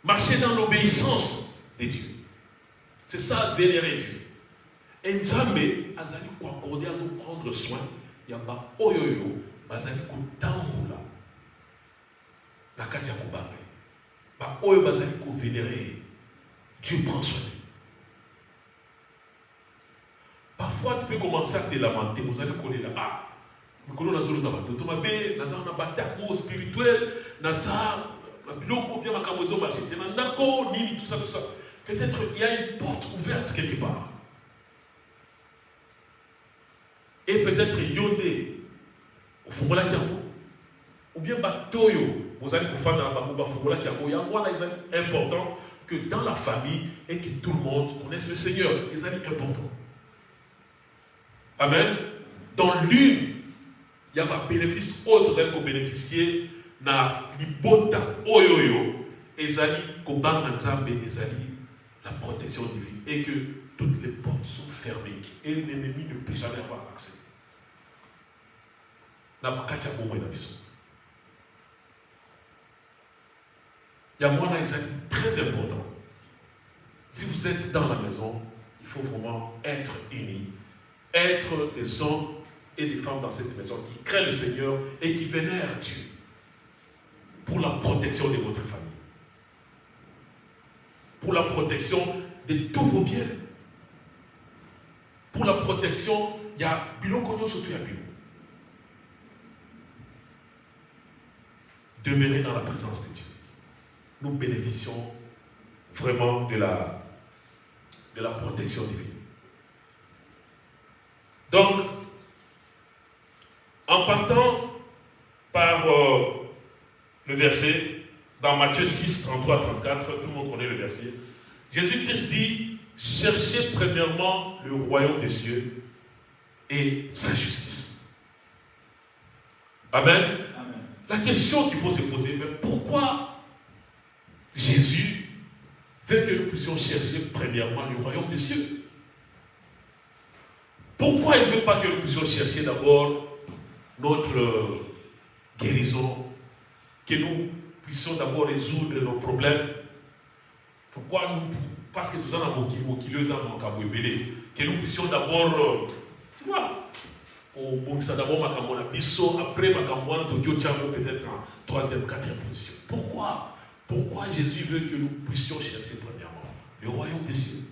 Marcher dans l'obéissance de Dieu. C'est ça, vénérer Dieu. Et Nzambe, azali ko accorder à prendre soin, yamba oyoyo, bazali ko tambola. La katia ko banga. Ba oyo bazali ko vénérer. Dieu prend soin. Parfois, tu peux commencer à te lamenter. Vous allez connaître là. Mais quand on a zolo tabato, tu m'as bé, nazar na batako spirituel, nazar, la biloko bien ma kamozo marché, tenandako, nini, tout ça. Peut-être il y a une porte ouverte quelque part. Et peut-être yondé, au fongola kiango, ou bien batoyo, vous allez vous faire dans la bakouba fongola kiango. Il y a un point important que dans la famille et que tout le monde connaisse le Seigneur. Les amis importants. Amen. Dans l'une, il y a un bénéfice autre, vous allez bénéficier na libota oyoyo, ezali kobanga nzambe, ezali la protection divine et que toutes les portes sont fermées et l'ennemi ne peut jamais avoir accès. Il y a moi là, c'est très important. Si vous êtes dans la maison, il faut vraiment être unis, être des hommes et des femmes dans cette maison qui craignent le Seigneur et qui vénèrent Dieu pour la protection de votre famille, pour la protection de tous vos biens, pour la protection, il y a Bilo Konyo surtout, il y a Bilo. Demeurer dans la présence de Dieu. Nous bénéficions vraiment de la protection divine. Donc, en partant par le verset, dans Matthieu 6, 33-34, tout le monde connaît le verset, Jésus-Christ dit, cherchez premièrement le royaume des cieux et sa justice. Amen. Amen. La question qu'il faut se poser, mais pourquoi Jésus veut que nous puissions chercher premièrement le royaume des cieux? Pourquoi il ne veut pas que nous puissions chercher d'abord notre guérison, que nous puissions d'abord résoudre nos problèmes? Pourquoi nous? Parce que tout ça n'a pas que nous puissions d'abord, tu vois, après peut-être en 3e, 4e position. Pourquoi? Pourquoi Jésus veut que nous puissions chercher premièrement le royaume des cieux?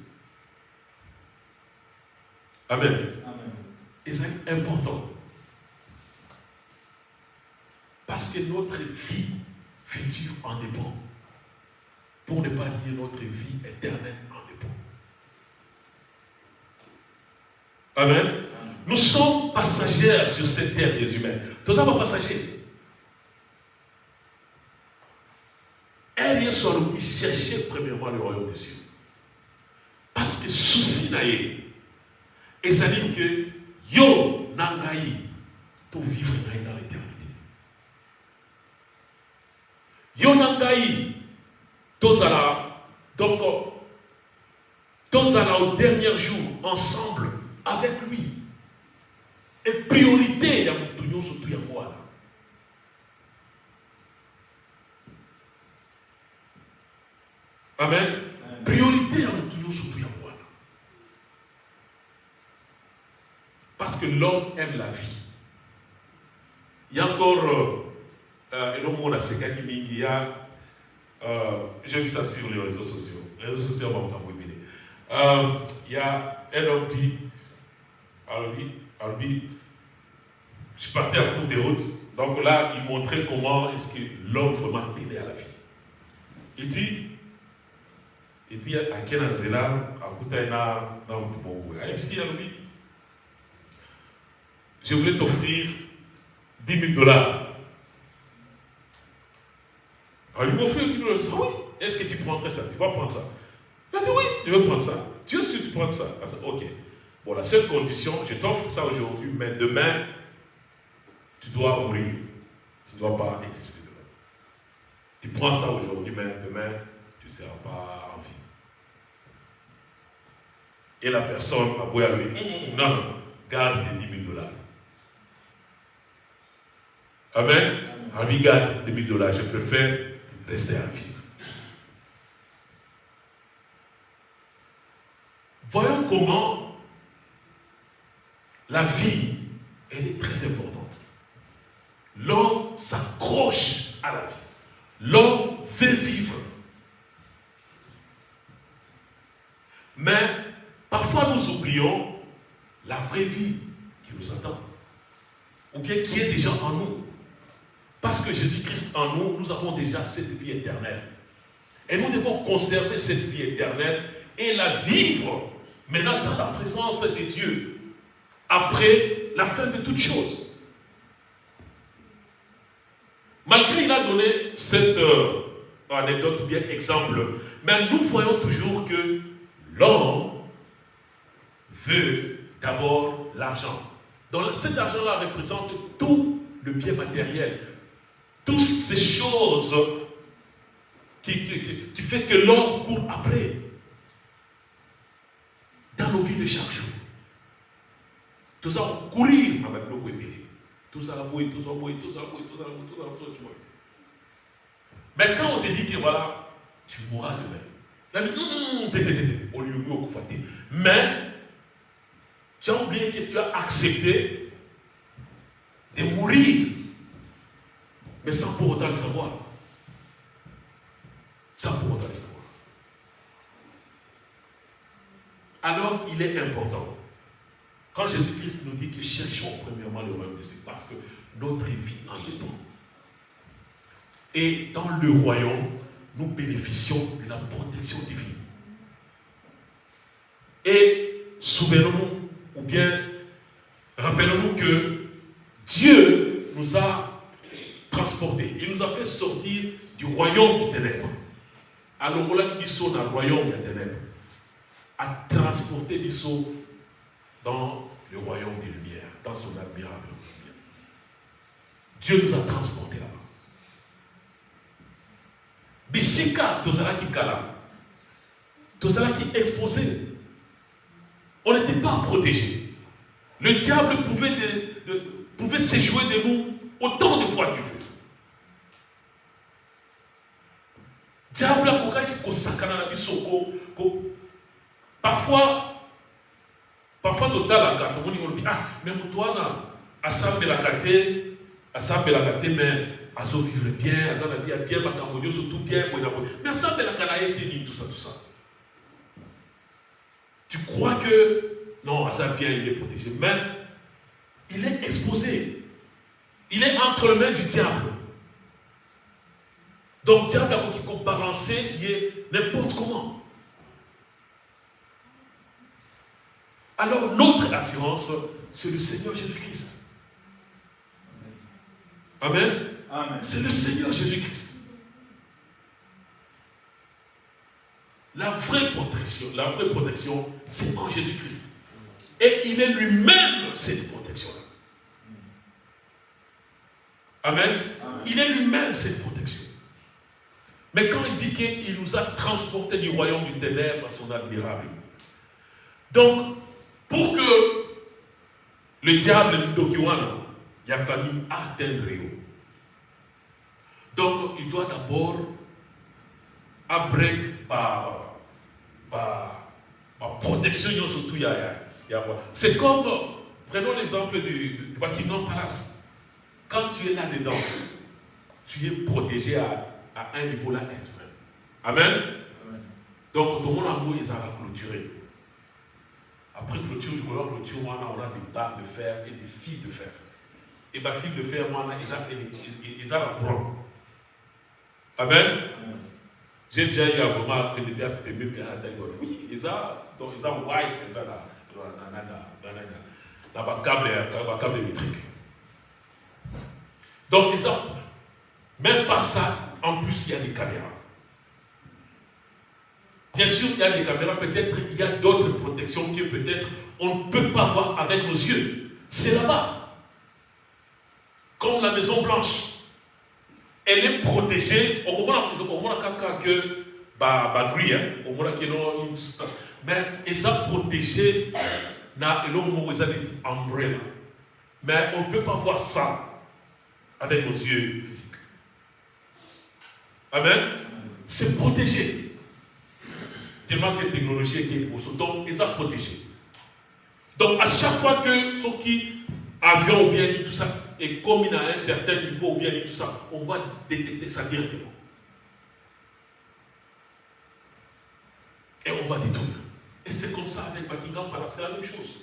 Amen. Amen. Et c'est important. Parce que notre vie future en dépend. Pour ne pas dire notre vie éternelle en dépend. Amen. Amen. Nous sommes passagers sur cette terre des humains. Tous ça va passager. Et bien sûr, nous chercher premièrement le royaume des cieux. Parce que souci naïe. Et ça dit que yo nangaï, tout vivre dans l'éternité. Yo nangaï, tous à la, donc, tous à la au dernier jour, ensemble, avec lui. Et priorité, il y a mon tout surtout il y a moi. Amen. Amen. Priorité, il y a mon tout surtout il y a moi. Parce que l'homme aime la vie. Il y a encore, et non, on a ce gars qui y a, j'ai vu ça sur les réseaux sociaux. Les réseaux sociaux, on va pas il y a un homme dit, je partais à court de route, donc là, il montrait comment est-ce que l'homme vraiment tenait à la vie. Il dit à Kenanzela, à Koutaïna, dans le Toubou, à MC, je voulais t'offrir $10,000. Alors il m'a offert $10,000. Ah oui, est-ce que tu prendrais ça? Tu vas prendre ça? Il a dit oui, je vais prendre ça. Tu veux que tu prends ça? Ah, ok. Bon, la seule condition, je t'offre ça aujourd'hui, mais demain, tu dois mourir. Tu ne dois pas exister demain. Tu prends ça aujourd'hui, mais demain, tu ne seras pas en vie. Et la personne a beau à lui, non, garde tes $10,000. Amen. À lui, garde tes $1000. Je préfère rester en vie. Voyons comment la vie, elle est très importante. L'homme s'accroche à la vie. L'homme veut vivre. Mais parfois nous oublions la vraie vie qui nous attend. Ou bien qui est déjà en nous. Parce que Jésus-Christ en nous, nous avons déjà cette vie éternelle. Et nous devons conserver cette vie éternelle et la vivre maintenant dans la présence de Dieu. Après la fin de toutes choses. Malgré il a donné cette anecdote ou bien exemple, mais nous voyons toujours que l'homme veut d'abord l'argent. Donc cet argent-là représente tout le bien matériel. Toutes ces choses qui fait que l'homme court après dans nos vies de chaque jour. Nous allons courir avec nos guéris. Tout ça la bouille, tout ça la bouille, tout ça la bouille, tout ça la bouille, tout ça la bouille, tu vois. Mais quand on te dit que voilà, tu mourras demain. Là, on lui oublie au coup faté. Mais tu as oublié que tu as accepté de mourir, mais sans pour autant le savoir. Sans pour autant le savoir. Alors, il est important. Quand Jésus-Christ nous dit que cherchons premièrement le royaume de Dieu, parce que notre vie en dépend. Et dans le royaume, nous bénéficions de la protection divine. Et souvenons-nous, ou bien rappelons-nous que Dieu nous a transportés. Il nous a fait sortir du royaume du ténèbre. Alors, on a mis dans le royaume des ténèbres. A transporté Bissot dans le royaume des lumières, dans son admirable lumière. Dieu nous a transportés là-bas. Bissika, Tozala qui kala, Tozala qui exposé. On n'était pas protégés. Le diable pouvait se jouer de nous autant de fois qu'il veut. Diable a koka qui kosakana na bisoko. Parfois total à gâteau, on dit ah mais toi assemble la gâté, mais azo vivre bien, azo la vie bien, makambodio surtout bien, mais assemble la canaille teni tout ça. Tu crois que non, Asa bien, il est protégé, mais il est exposé. Il est entre les mains du diable. Donc, le diable a qui peut balancer n'importe comment. Alors, notre assurance, c'est le Seigneur Jésus-Christ. Amen. Amen. C'est le Seigneur Jésus-Christ. La vraie protection, c'est en Jésus-Christ. Et il est lui-même cette protection-là. Amen. Amen. Il est lui-même cette protection. Mais quand il dit qu'il nous a transportés du royaume du ténèbre à son admirable. Donc, pour que le diable Ndokiwana, il a fallu atteindre Rio. Donc, il doit d'abord break par protection surtout. C'est comme, prenons l'exemple du Buckingham Palace. Quand tu es là-dedans, tu es protégé à un niveau là extrême. Amen. Amen. Donc, tout le monde a voulu clôturer. Après clôture, on a des barres de fer et des fils de fer. Et les fils de fer, ils ont la courant. Amen. J'ai déjà eu vraiment que des PMP à la tête. Oui, ils ont white, ils ont la câble électrique. Donc, ils ont même pas ça. En plus, il y a des caméras. Bien sûr, il y a des caméras. Peut-être il y a d'autres protections que peut-être on ne peut pas voir avec nos yeux. C'est là-bas. Comme la Maison Blanche. Elle est protégée. Au moment que mais elle est protégée dans umbrella. Mais on ne peut pas voir ça avec nos yeux physiques. Amen. C'est protégé. Tellement que la technologie est évoluée. Donc, ils sont protégés. Donc, à chaque fois que ceux qui avions ou bien dit tout ça, et comme il a un certain niveau ou bien dit tout ça, on va détecter ça directement. Et on va détruire. Et c'est comme ça avec Buckingham Palace, c'est la même chose.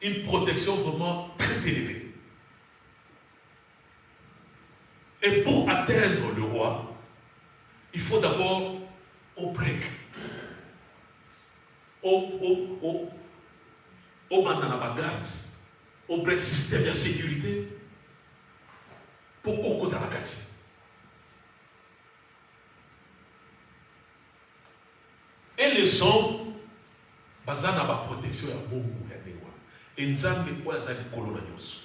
Une protection vraiment très élevée. Et pour atteindre le roi, il faut d'abord au break. Au garde, au break système de sécurité pour au côté de la carte. Et les hommes, basés na ba protection ya bongo ya newa. Et nzambe oya zali kolona nyonso.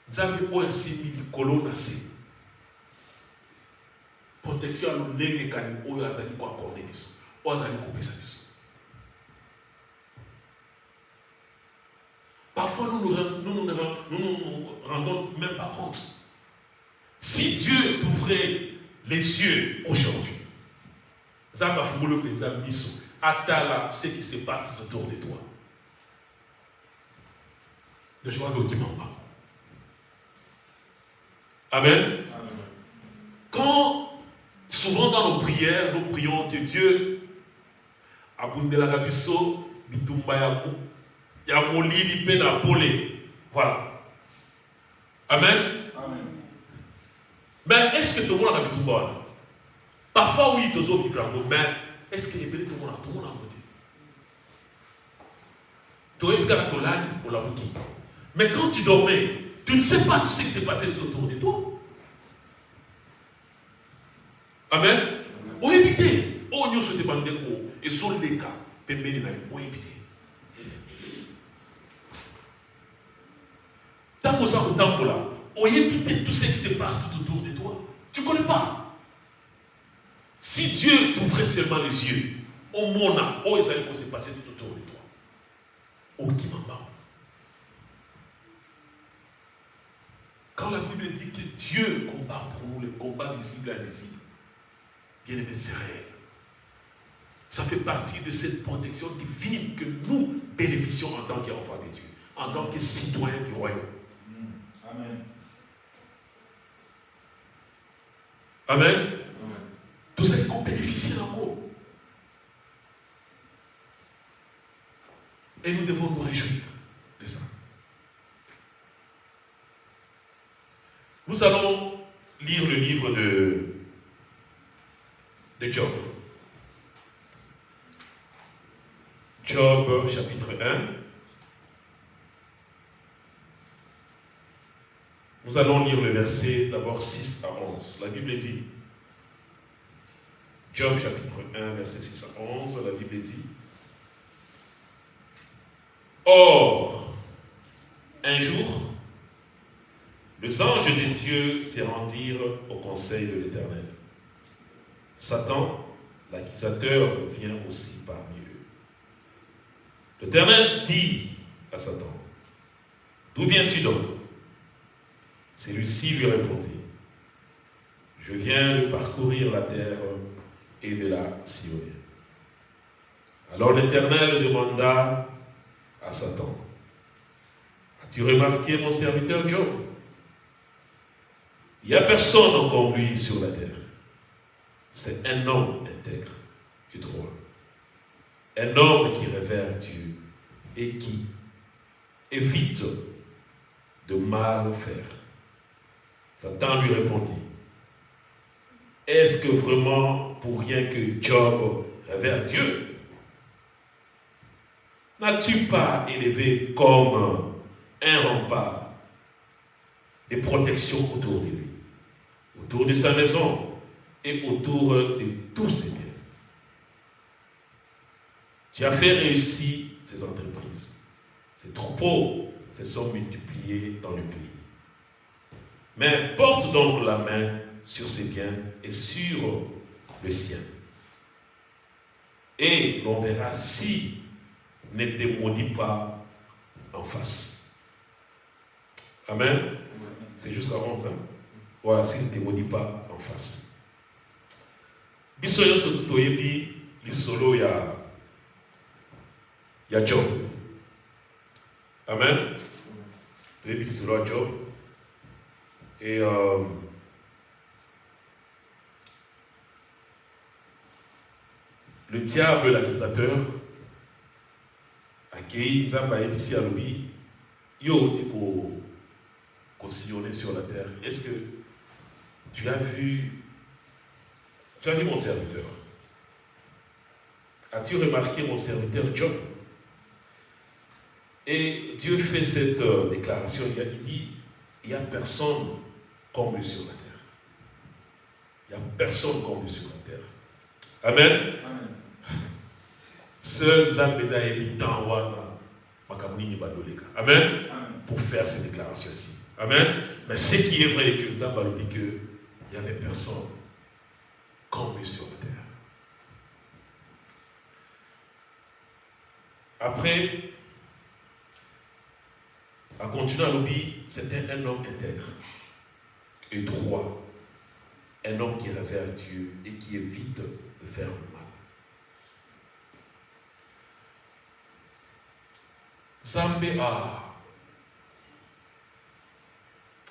Nzambe oya simi kolona si. Protection ya lolenge kani oya zali ko accorder biso. Oya zali ko pesa biso. ouvrir les yeux aujourd'hui. Zamba Fumolo Peza Miso. Atala ce qui se passe autour de toi. De je vois que Kimamba. Amen. Quand souvent dans nos prières, nous prions que Dieu Abundela Rabiso, Bitumba Yamu, Yamoli Lipena Pole. Voilà. Amen. Mais est-ce que tout le monde a Bitumba? Parfois, oui, tous autres vivent là-bas, mais est-ce que tout le monde a voté? Tu es peut-être à ton âge pour la boutique. Mais quand tu dormais, tu ne sais pas tout ce qui s'est passé autour de toi. Amen. On évite. On y a souhaité pas et sur les cas, on évite. Tant que ça, on évite tout ce qui se passe tout autour de toi. Tu ne connais pas. Si Dieu t'ouvrait seulement les yeux, au monde, où ils allaient se passer tout autour de toi. Au Kimamba. Quand la Bible dit que Dieu combat pour nous, le combat visible et invisible, bien aimé, c'est réel. Ça fait partie de cette protection divine que nous bénéficions en tant qu'enfants de Dieu, en tant que citoyens du royaume. Amen. Amen. Tout ça qu'on bénéficie encore. Et nous devons nous réjouir de ça. Nous allons lire le livre de Job. Job chapitre 1. Nous allons lire le verset d'abord 6 à 11. La Bible dit, Job chapitre 1, verset 6 à 11, la Bible dit, or, un jour, les anges de Dieu se rendirent au conseil de l'Éternel. Satan, l'accusateur, vient aussi parmi eux. L'Éternel dit à Satan, d'où viens-tu donc? Celui-ci lui répondit, je viens de parcourir la terre et de la sillonner. Alors l'Éternel demanda à Satan, as-tu remarqué mon serviteur Job? Il n'y a personne comme lui sur la terre. C'est un homme intègre et droit. Un homme qui révère Dieu et qui évite de mal faire. Satan lui répondit, est-ce que vraiment pour rien que Job révère Dieu? N'as-tu pas élevé comme un rempart de protection autour de lui, autour de sa maison et autour de tous ses biens? Tu as fait réussir ses entreprises. Ses troupeaux se sont multipliés dans le pays. Mais porte donc la main sur ses biens et sur le sien. Et l'on verra si ne te maudit pas en face. Amen. C'est jusqu'à 11 ans. Voilà, s'il ne te maudit pas en face. Bisoyo sotutoyebi lisolo ya Job. Amen. Toyebi lisolo ya Job. Et le diable, l'accusateur, accueille Zamba Ebisi Alobi, yo tipo sillonner sur la terre. Est-ce que tu as vu mon serviteur? As-tu remarqué mon serviteur Job? Et Dieu fait cette déclaration, il dit, il n'y a personne comme lui sur la terre. Il n'y a personne comme lui sur la terre. Amen. Amen. Seul Zambeda est militant Amen. Pour faire ces déclarations ici. Amen. Mais ce qui est vrai est que Zambalo dit qu'il n'y avait personne comme lui sur la terre. Après, à continuer à l'oublier, c'était un homme intègre et droit. un homme qui révère Dieu et qui évite de faire le mal. Zambé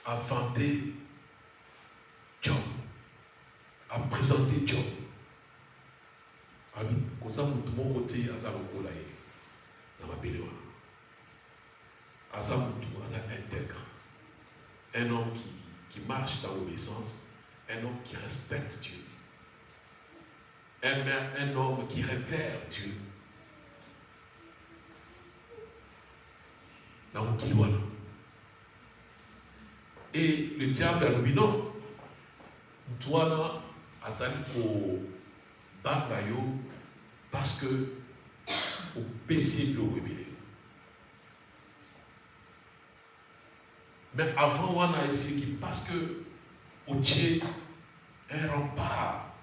a vanté Job, a présenté Job. Comme ça, tout le monde côté à Zalokola dans ma belle. Azamutu, intègre. Un homme qui marche dans l'obéissance, un homme qui respecte Dieu. Un homme qui révère Dieu. Dans le Kilouana. Et le diable a dit non. Toi, Azaliko Batayo, parce que au PC le rebelle. Mais avant, on a expliqué parce que au Dieu un rempart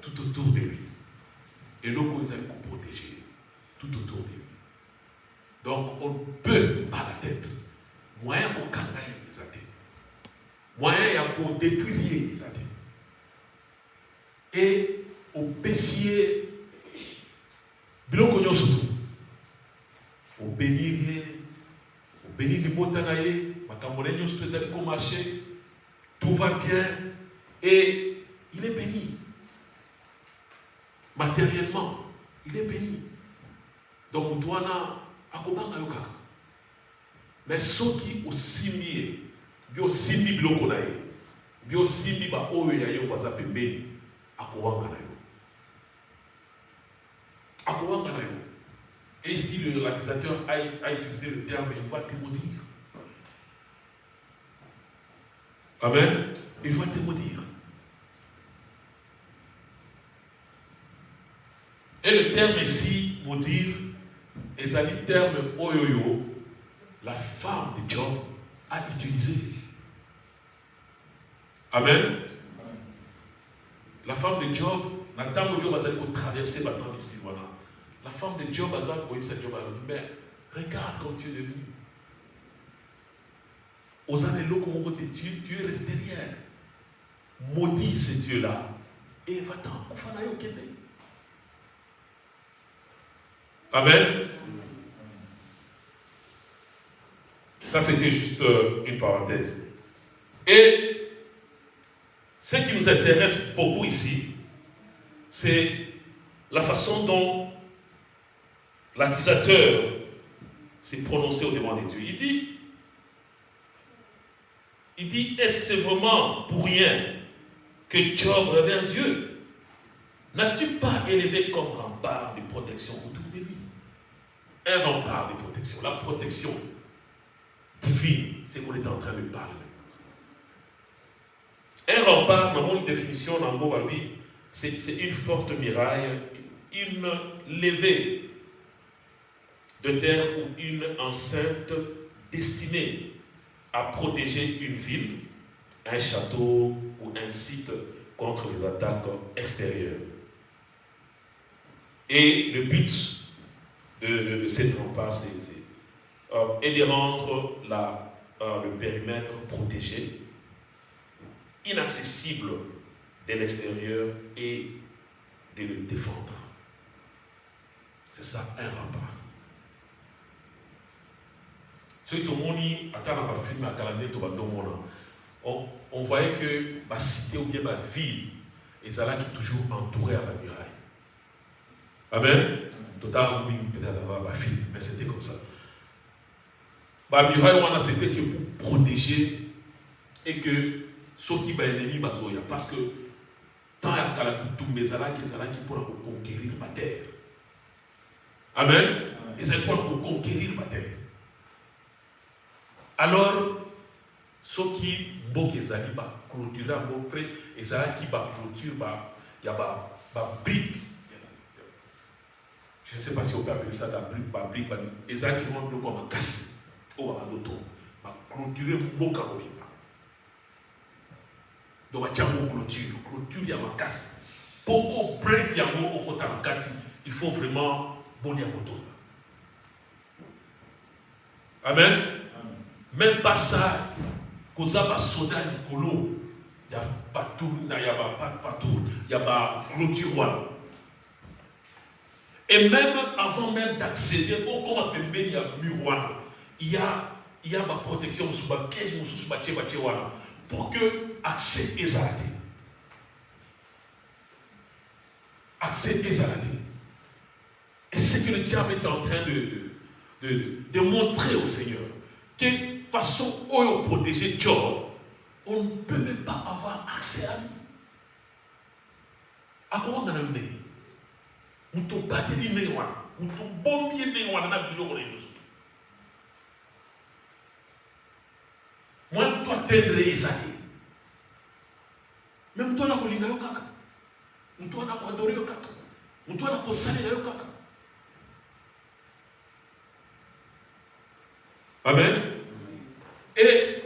tout autour de lui. Et nous, ils allaient nous protéger tout autour de lui. Donc, on ne peut pas la tête. Moyen pour cangailler les athées. Moyen pour décrier les athées. Et au baissier, biloko surtout. Au bénir les motanaye, makamone spécial comme marché, tout va bien et il est béni. Matériellement, il est béni. Donc, on doit akobanga yo kaka. Mais ceux qui aussi mieux, bio simbi biloko na ye, bio simbi ba oyo ya yo baza pembeni, akowanga na yo. Akowanga na yo. Et ici, le réalisateur a utilisé le terme, il va te maudire. Amen. Il va te maudire. Et le terme ici, maudire, et ça dit le terme oyoyo, la femme de Job a utilisé. Amen. La femme de Job, Nathan Job a traversé la temps difficile. La femme de Job a dit, mais regarde comme tu es devenu. Aux années là, comme tu es resté rien. Maudit ce Dieu-là. Et va-t'en. Amen. Ça, c'était juste une parenthèse. Et ce qui nous intéresse beaucoup ici, c'est la façon dont l'accusateur s'est prononcé au devant de Dieu. Il dit, est-ce vraiment pour rien que Job révère Dieu? N'as-tu pas élevé comme rempart de protection autour de lui? Un rempart de protection, la protection divine, c'est qu'on est en train de parler. Un rempart, dans mon définition, dans mon barbi, c'est une forte muraille, une levée de terre ou une enceinte destinée à protéger une ville, un château ou un site contre les attaques extérieures. Et le but de cette rempart, est de rendre le périmètre protégé, inaccessible de l'extérieur et de le défendre. C'est ça, un rempart. On voyait que ma cité ou bien ma ville est toujours entourée à la muraille. Amen. Totalement, peut-être avoir ma fille, mais c'était comme ça. La muraille, c'était que pour protéger et que ceux qui sont ennemis, parce que tant il y a qui pour conquérir la terre. Amen. Ils sont pour conquérir la terre. Alors, ceux qui ont clôturé à peu près, et ça qui va clôture, il y a des briques. Je ne sais pas si on peut appeler ça des briques, et ça qui vont me casser. Ou à l'auto, clôturer mon carreau. Donc, il y a une clôture, il y a une casse. Pour break, il y a un kati, il faut vraiment bon diamoto. Amen. Même pas ça, qu'on a soda Nicolo, il y a pas tout, il y a pas tout, il y a pas clôture. Et même avant même d'accéder au comment il y a mur, il y a ma protection sur ma piège, sur ma tchèque, pour que accès est arrêté. Accès est arrêté. Et c'est que le diable est en train de montrer au Seigneur que façon où protéger Job, on ne peut même pas avoir accès à lui. À quoi on a un nez? On te bat des nez, on te bombe des nez, on a un bureau. Moi, toi, t'es réalisé. Même toi, tu as un kaka. Ou toi, tu as adoré un kaka. Ou toi, tu as salé un kaka. Amen. Et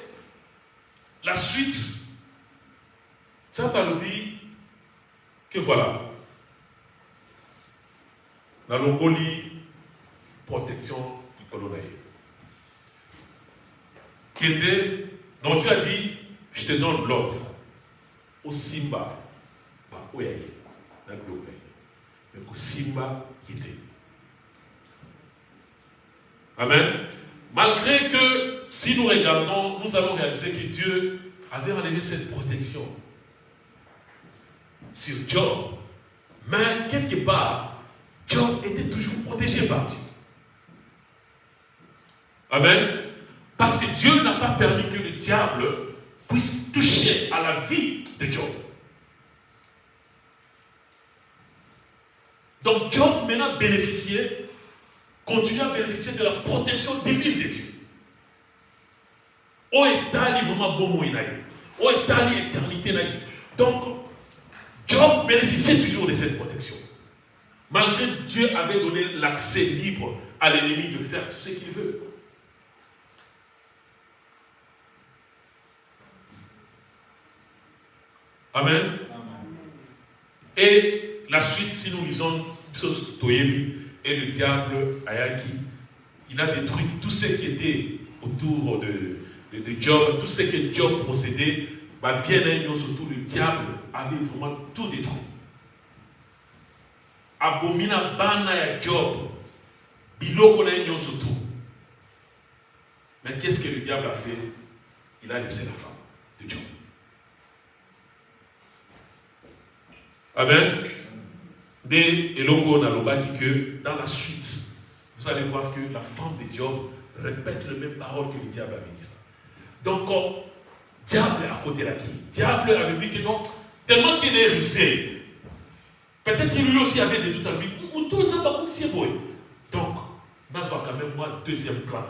la suite, ça va l'oublier que voilà. La Longolie, protection du colonel. Kende, donc tu as dit, je te donne l'ordre. Au Simba, pas où est la gloire. Mais au Simba, il était. Amen. Malgré que, si nous regardons, nous allons réaliser que Dieu avait enlevé cette protection sur Job. Mais quelque part, Job était toujours protégé par Dieu. Amen. Parce que Dieu n'a pas permis que le diable puisse toucher à la vie de Job. Donc Job maintenant continue à bénéficier de la protection divine de Dieu. Où est vraiment bon inaïe? Où est l'éternité naïve? Donc Job bénéficiait toujours de cette protection. Malgré que Dieu avait donné l'accès libre à l'ennemi de faire tout ce qu'il veut. Amen. Et la suite, si nous lisons Toyebi et le diable Ayaki, il a détruit tout ce qui était autour de Job, tout ce que Job possédait, bien surtout le diable avait vraiment tout détruit. Abomina bana ya Job, biloko na yon surtout. Mais qu'est-ce que le diable a fait? Il a laissé la femme de Job. Amen. Et l'on a que dans la suite, vous allez voir que la femme de Job répète les mêmes paroles que le diable avait dit. Donc, diable à côté de la qui? Diable avait vu que non, tellement qu'il est rusé. Peut-être qu'il lui aussi avait des doutes à lui. Donc, on voit quand même moi deuxième plan.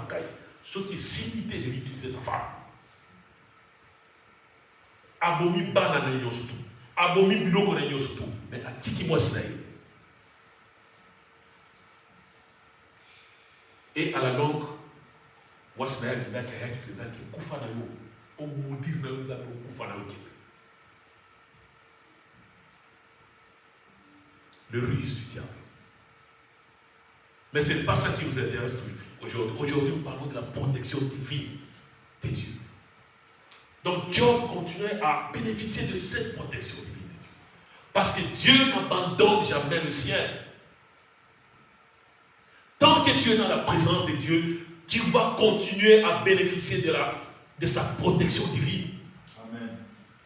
Ce qui est simité, je vais utiliser sa femme. Abomi banana surtout. Abomi biloko na surtout. Mais à tiki moi sinaï. Et à la longue, moi sinaï il y a quelqu'un qui présente qui koufa na yo. Au moudir na yo zako koufa na yo. Le ruse du diable. Mais ce n'est pas ça qui nous intéresse aujourd'hui. Aujourd'hui, nous parlons de la protection divine de Dieu. Donc, Job continuait à bénéficier de cette protection divine de Dieu. Parce que Dieu n'abandonne jamais le ciel. Tant que tu es dans la présence de Dieu, tu vas continuer à bénéficier de sa protection divine. Amen.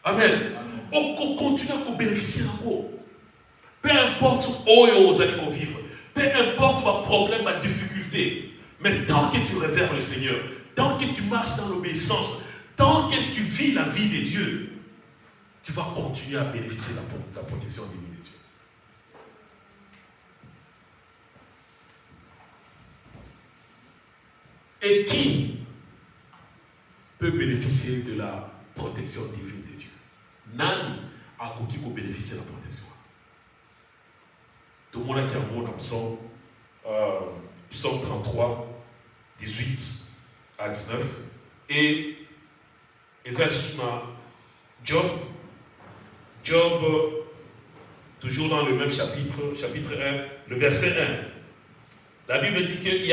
Amen. On continue à bénéficier d'en peu importe où vous allez vivre, peu importe votre problème, ma difficulté, mais tant que tu révères le Seigneur, tant que tu marches dans l'obéissance, tant que tu vis la vie de Dieu, tu vas continuer à bénéficier de la protection divine de Dieu. Et qui peut bénéficier de la protection divine de Dieu? Nani a qui peut bénéficier de la protection? Tout le monde qui a un psaume 33, 18 à 19. Et Job, toujours dans le même chapitre 1, le verset 1. La Bible dit qu'il y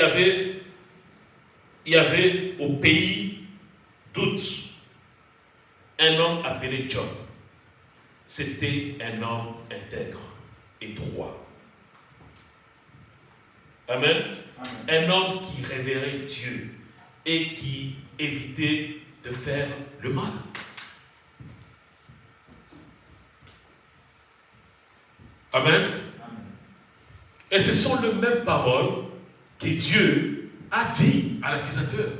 avait au pays d'Out un homme appelé Job. c'était un homme intègre et droit. Amen. Un homme qui révérait Dieu et qui évitait de faire le mal. Amen. Et ce sont les mêmes paroles que Dieu a dit à l'accusateur.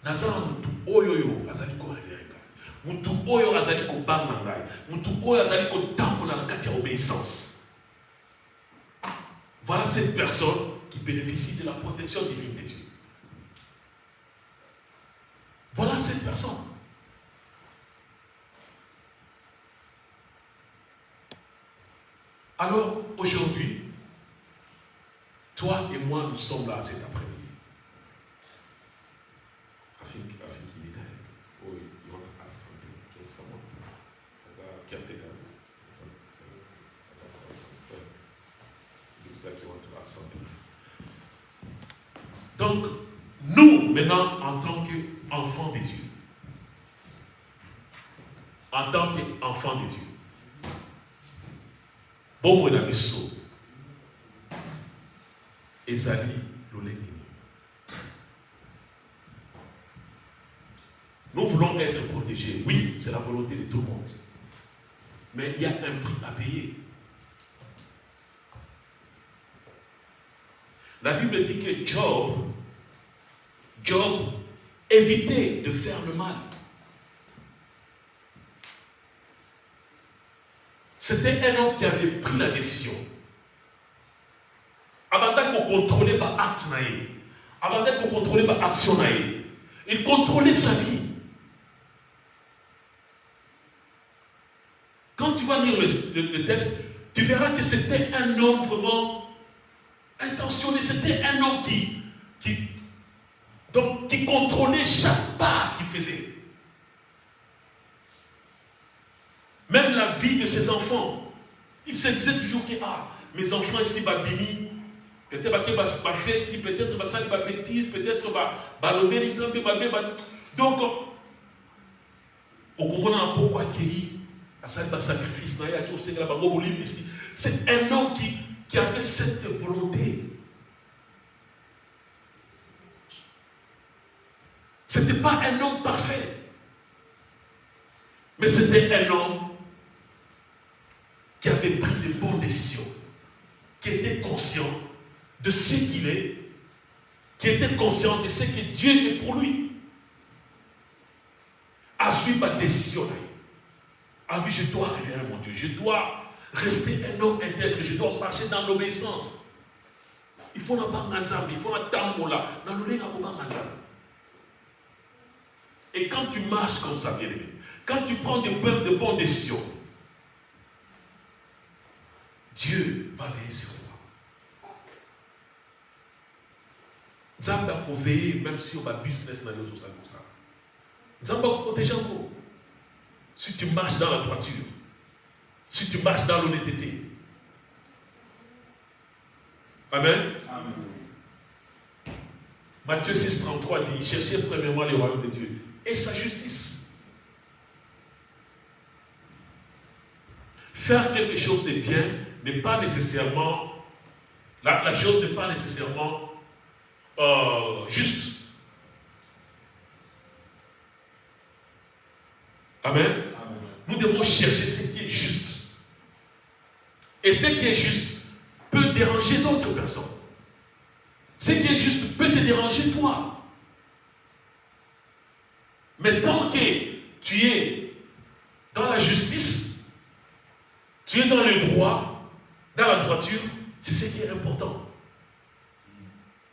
Nazara mutu oyoyo azali ko révérer ngai. Mutu oyo azali ko banga ngai. Mutu oyo azali ko tambola na kati ya obéissance. Voilà cette personne qui bénéficie de la protection divine de Dieu. Voilà cette personne. Alors, aujourd'hui, toi et moi, nous sommes là cet après-midi. I think you need help. Or you want to ask something to someone. As a caretaker. Looks like you want to ask something. Donc, nous, maintenant, en tant qu'enfants de Dieu, en tant qu'enfants de Dieu, bon mon abisso, ezali lolengini. Nous voulons être protégés. Oui, c'est la volonté de tout le monde. Mais il y a un prix à payer. La Bible dit que Job évitait de faire le mal. C'était un homme qui avait pris la décision. Avant qu'on contrôlait pas acte naïe, avant qu'on contrôlait pas action naïe, il contrôlait sa vie. Quand tu vas lire le texte, tu verras que c'était un homme vraiment intentionné. C'était un homme qui contrôlait chaque pas qu'il faisait. Même la vie de ses enfants. Il se disait toujours que mes enfants ici, bini, peut-être qu'ils vont faire, peut-être qu'ils vont faire des bêtises, peut-être qu'ils vont l'exemple. Donc, on comprend pourquoi il a fait sacrifice. C'est un homme qui avait cette volonté. Ce n'était pas un homme parfait, mais c'était un homme qui avait pris de bonnes décisions, qui était conscient de ce qu'il est, qui était conscient de ce que Dieu est pour lui. À suivre ma décision. Ah oui, je dois révéler mon Dieu, je dois rester un homme intègre, je dois marcher dans l'obéissance. Il faut la banganzam, il faut la tambola, dans le banganzam. Et quand tu marches comme ça, bien aimé, quand tu prends de bonnes décisions, Dieu va veiller sur toi. Zamba pour veiller même sur ma business dans les autres comme ça. Zamba pour protéger encore. Si tu marches dans la droiture, si tu marches dans l'honnêteté. Amen. Amen. Matthieu 6, 33 dit, cherchez premièrement le royaume de Dieu et sa justice. Faire quelque chose de bien n'est pas nécessairement, la chose n'est pas nécessairement juste. Amen. Amen. Nous devons chercher ce qui est juste. Et ce qui est juste peut déranger d'autres personnes. Ce qui est juste peut te déranger toi. Mais tant que tu es dans la justice, tu es dans le droit, dans la droiture, c'est ce qui est important.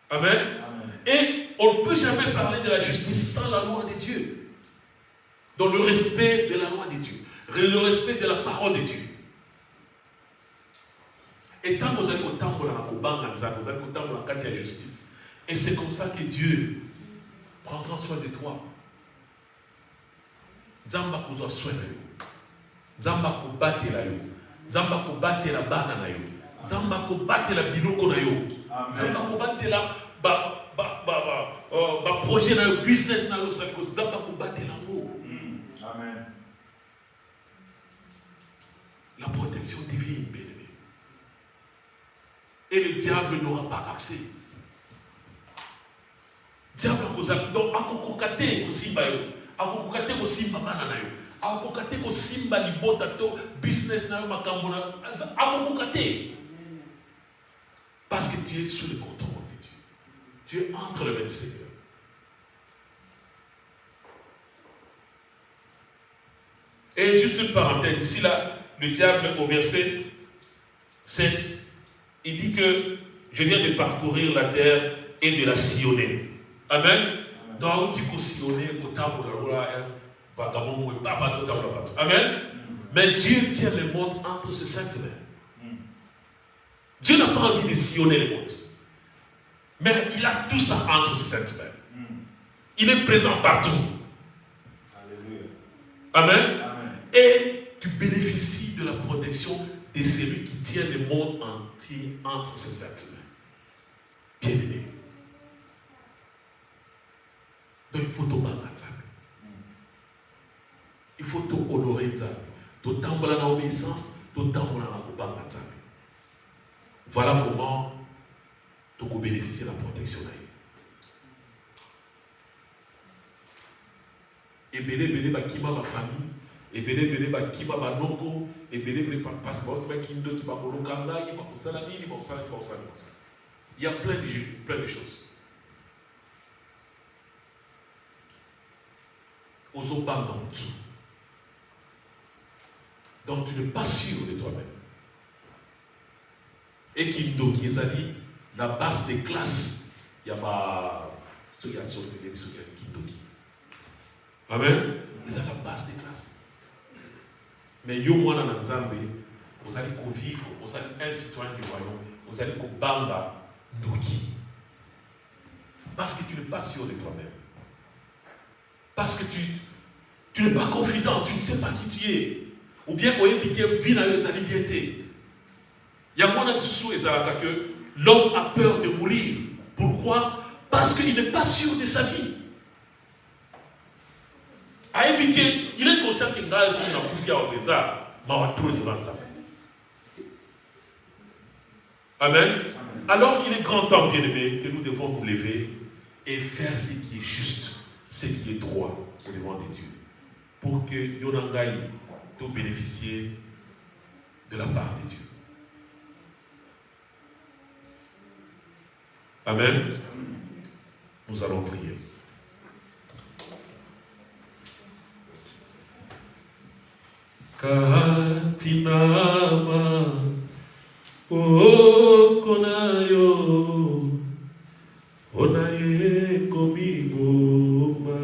Amen. Amen. Et on ne peut jamais parler de la justice sans la loi de Dieu. Dans le respect de la loi de Dieu, le respect de la parole de Dieu. Et tant que vous allez au temple, vous allez au temple dans la justice. Et c'est comme ça que Dieu prendra soin de toi. Zamba kuzo soin na yo. Zamba ko batela yo. Zamba ko batela bana na yo. Zamba ko batela biloko na yo. Zamba ko batela projet na yo, business na yo, zamba ko batela ngo. Amen. La protection divine, bien-aimé. Et le diable n'aura pas accès. Diable a causé. Donc, à kokokate kosimba yo, à kokokate kosimba banana yo, à kokokate kosimba libota to business na yo makambona, à kokokate. Parce que tu es sous le contrôle de Dieu. Tu es entre les mains du Seigneur. Et juste une parenthèse, ici là, le diable au verset 7, il dit que je viens de parcourir la terre et de la sillonner. Amen. Donc, il dit sillonner, amen. Mais Dieu tient le monde entre ses saintes mains. Dieu n'a pas envie de sillonner le monde. Mais il a tout ça entre ses saintes mains. Il est présent partout. Amen. Et tu bénéficies de la protection de celui qui tient le monde entier entre ses saintes mains. Bien aimé. Donc il faut te battre. Il faut te honorer. Tu t'emballes dans l'obéissance, tu t'emballes dans la battre. Voilà comment tu peux bénéficier de la protection. Et belé bakima ma famille, et belé bakima ma noko, et belé parce que il y a plein de choses. Donc tu n'es pas sûr de toi-même. Et Kindo qui est allé, la base des classes, il y a pas ce qu'il y a sur ces Kindo. Amen. Ils ont la base des classes. Mais yo moi dans Nzambe, vous allez vivre, vous allez un citoyen du royaume, vous allez banga ndoki. Parce que tu n'es pas sûr de toi-même. Parce que tu n'es pas confident, tu ne sais pas qui tu es. Ou bien vous avez vie dans les libertés. Il y a moins de sous Ezalaka que l'homme a peur de mourir. Pourquoi? Parce qu'il n'est pas sûr de sa vie. Il est conscient qu'il n'a pas de devant ça. Amen. Alors il est grand temps, bien-aimé, que nous devons nous lever et faire ce qui est juste, ce qui est droit au devant de Dieu. Pour que Yonangaï puisse bénéficier de la part de Dieu. Amen. Nous allons prier. Katinama okonayo onaye komiboma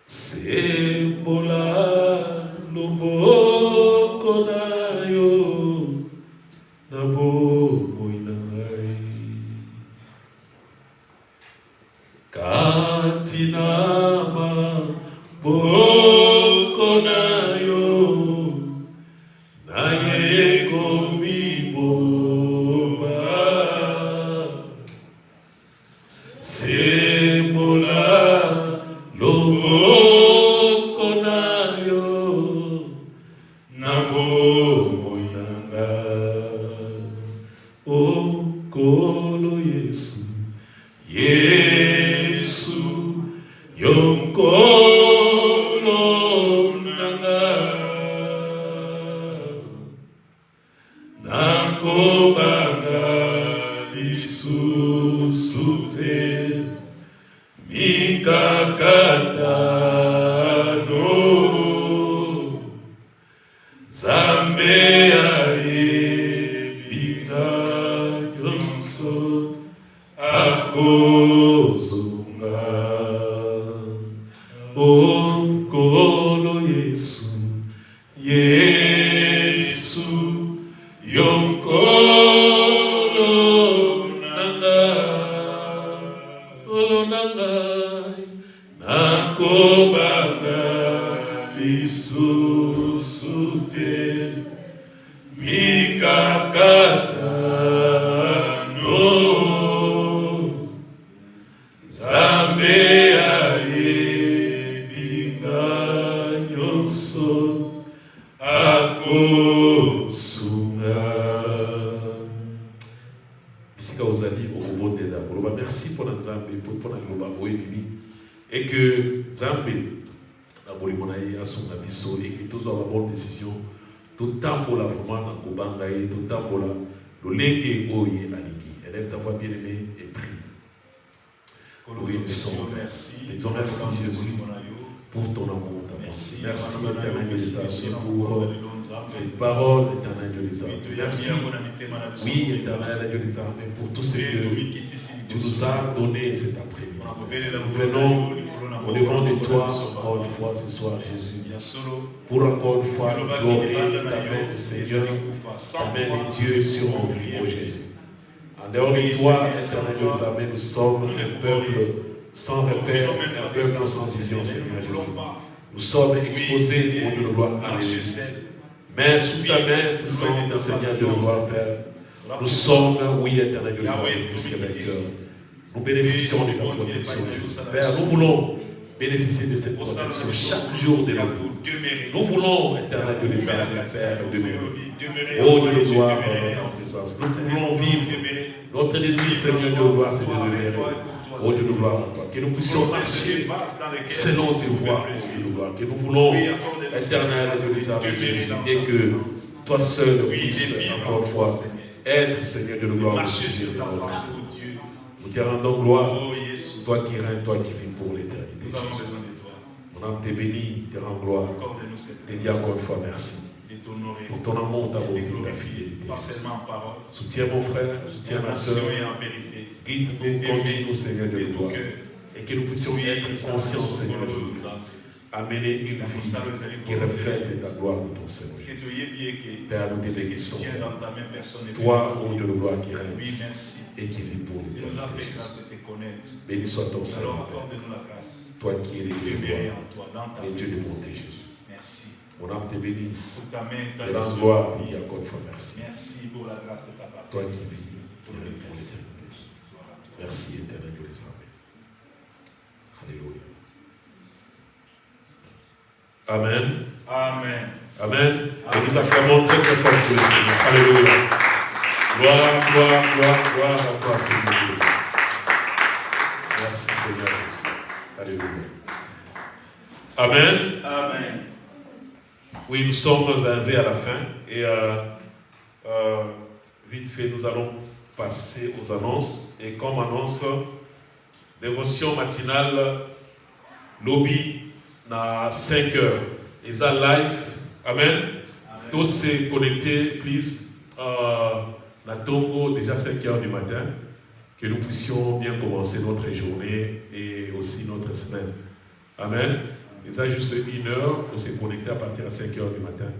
sembola loboko nayo nabo inangai katinama boko nayo naye komiboma sembola loboko nayo nabo yanga okolo Yesu Yesu yonkolo nanga nakobanga lisusu te mikakatano Zambe aebina yonso akozonga okolo Yesu Yesu yonkolo nanga olo nanga nakobanga lisusu te mikakatano Zambe aebinga nyonso Merci pour Nzambe, pour la et que Nzambe na bolimonaye asunga biso et que tous avoir bonne décision tout tambola vraiment na kobanga et tout tambola lolenge oye alingi. Élève ta voix bien-aimée et prie. Oui, merci Jésus pour ton amour. Merci éternel des armées pour ces paroles éternelles des armées. Merci, oui, éternel des armées pour tout ce que tu nous as donné cet après-midi. Nous venons au devant de toi encore une fois ce soir, Jésus, pour encore une fois glorifier ta main du Seigneur, ta main de Dieu sur nos vies, oh Jésus. En dehors de toi, éternel des armées, nous sommes un peuple sans repère, un peuple sans vision, Seigneur Jésus. Nous sommes exposés au Dieu de gloire. Alléluia. Mais sous ta main puissante, Seigneur Dieu de gloire, Père, nous sommes, oui, éternel Dieu de gloire, plus que vainqueurs. Nous bénéficions de ta protection. Père, nous voulons bénéficier de cette protection chaque jour de nos vies. Nous voulons, éternel Dieu de gloire, Père, demeurer. Oh Dieu de gloire, en présence. Nous voulons vivre. Notre désir, Seigneur Dieu de gloire, c'est de demeurer. Oh Dieu de gloire à toi, que nous puissions marcher selon tes voies, oh Dieu de gloire, que nous voulons, éternel Dieu des armées, et que toi seul puisses, encore une fois, être, Seigneur Dieu de gloire, le sujet de notre vie. Nous te rendons gloire, toi qui règnes, toi qui vis pour l'éternité. Mon âme t'est bénie, te rend gloire, te dis encore une fois merci. Pour ton amour, ta beauté, ta fidélité. Soutiens mon frère, soutiens ma soeur. Guide-nous, conduis-nous, Seigneur de gloire. Et que nous puissions être conscients, Seigneur de gloire. Amener une vie qui reflète ta gloire de ton Seigneur. Père, nous te bénissons. Toi, ô Dieu de gloire qui règne et qui vit pour l'éternité. Béni soit ton Seigneur. Toi qui es le Dieu de gloire et Dieu de bonté, Jésus. Merci. Mon âme te bénit. Et la gloire vit encore une fois. Merci. Merci pour la grâce de ta parole. Toi qui vis pour l'éternité. Merci éternel Dieu des armées. Alléluia. Amen. Amen. Amen. Et nous acclamons très très fort pour le Seigneur. Alléluia. Gloire, gloire, gloire, gloire à toi, Seigneur. Merci Seigneur Jésus. Alléluia. Amen. Amen. Oui, nous sommes arrivés à la fin et vite fait, nous allons passer aux annonces. Et comme annonce, dévotion matinale, lobby, à 5 heures. Et ça live. Amen. Amen. Tous se connecter, please. Na Tongo, déjà 5 heures du matin. Que nous puissions bien commencer notre journée et aussi notre semaine. Amen. Et ça, juste 1 heure, on s'est connecté à partir de 5 heures du matin.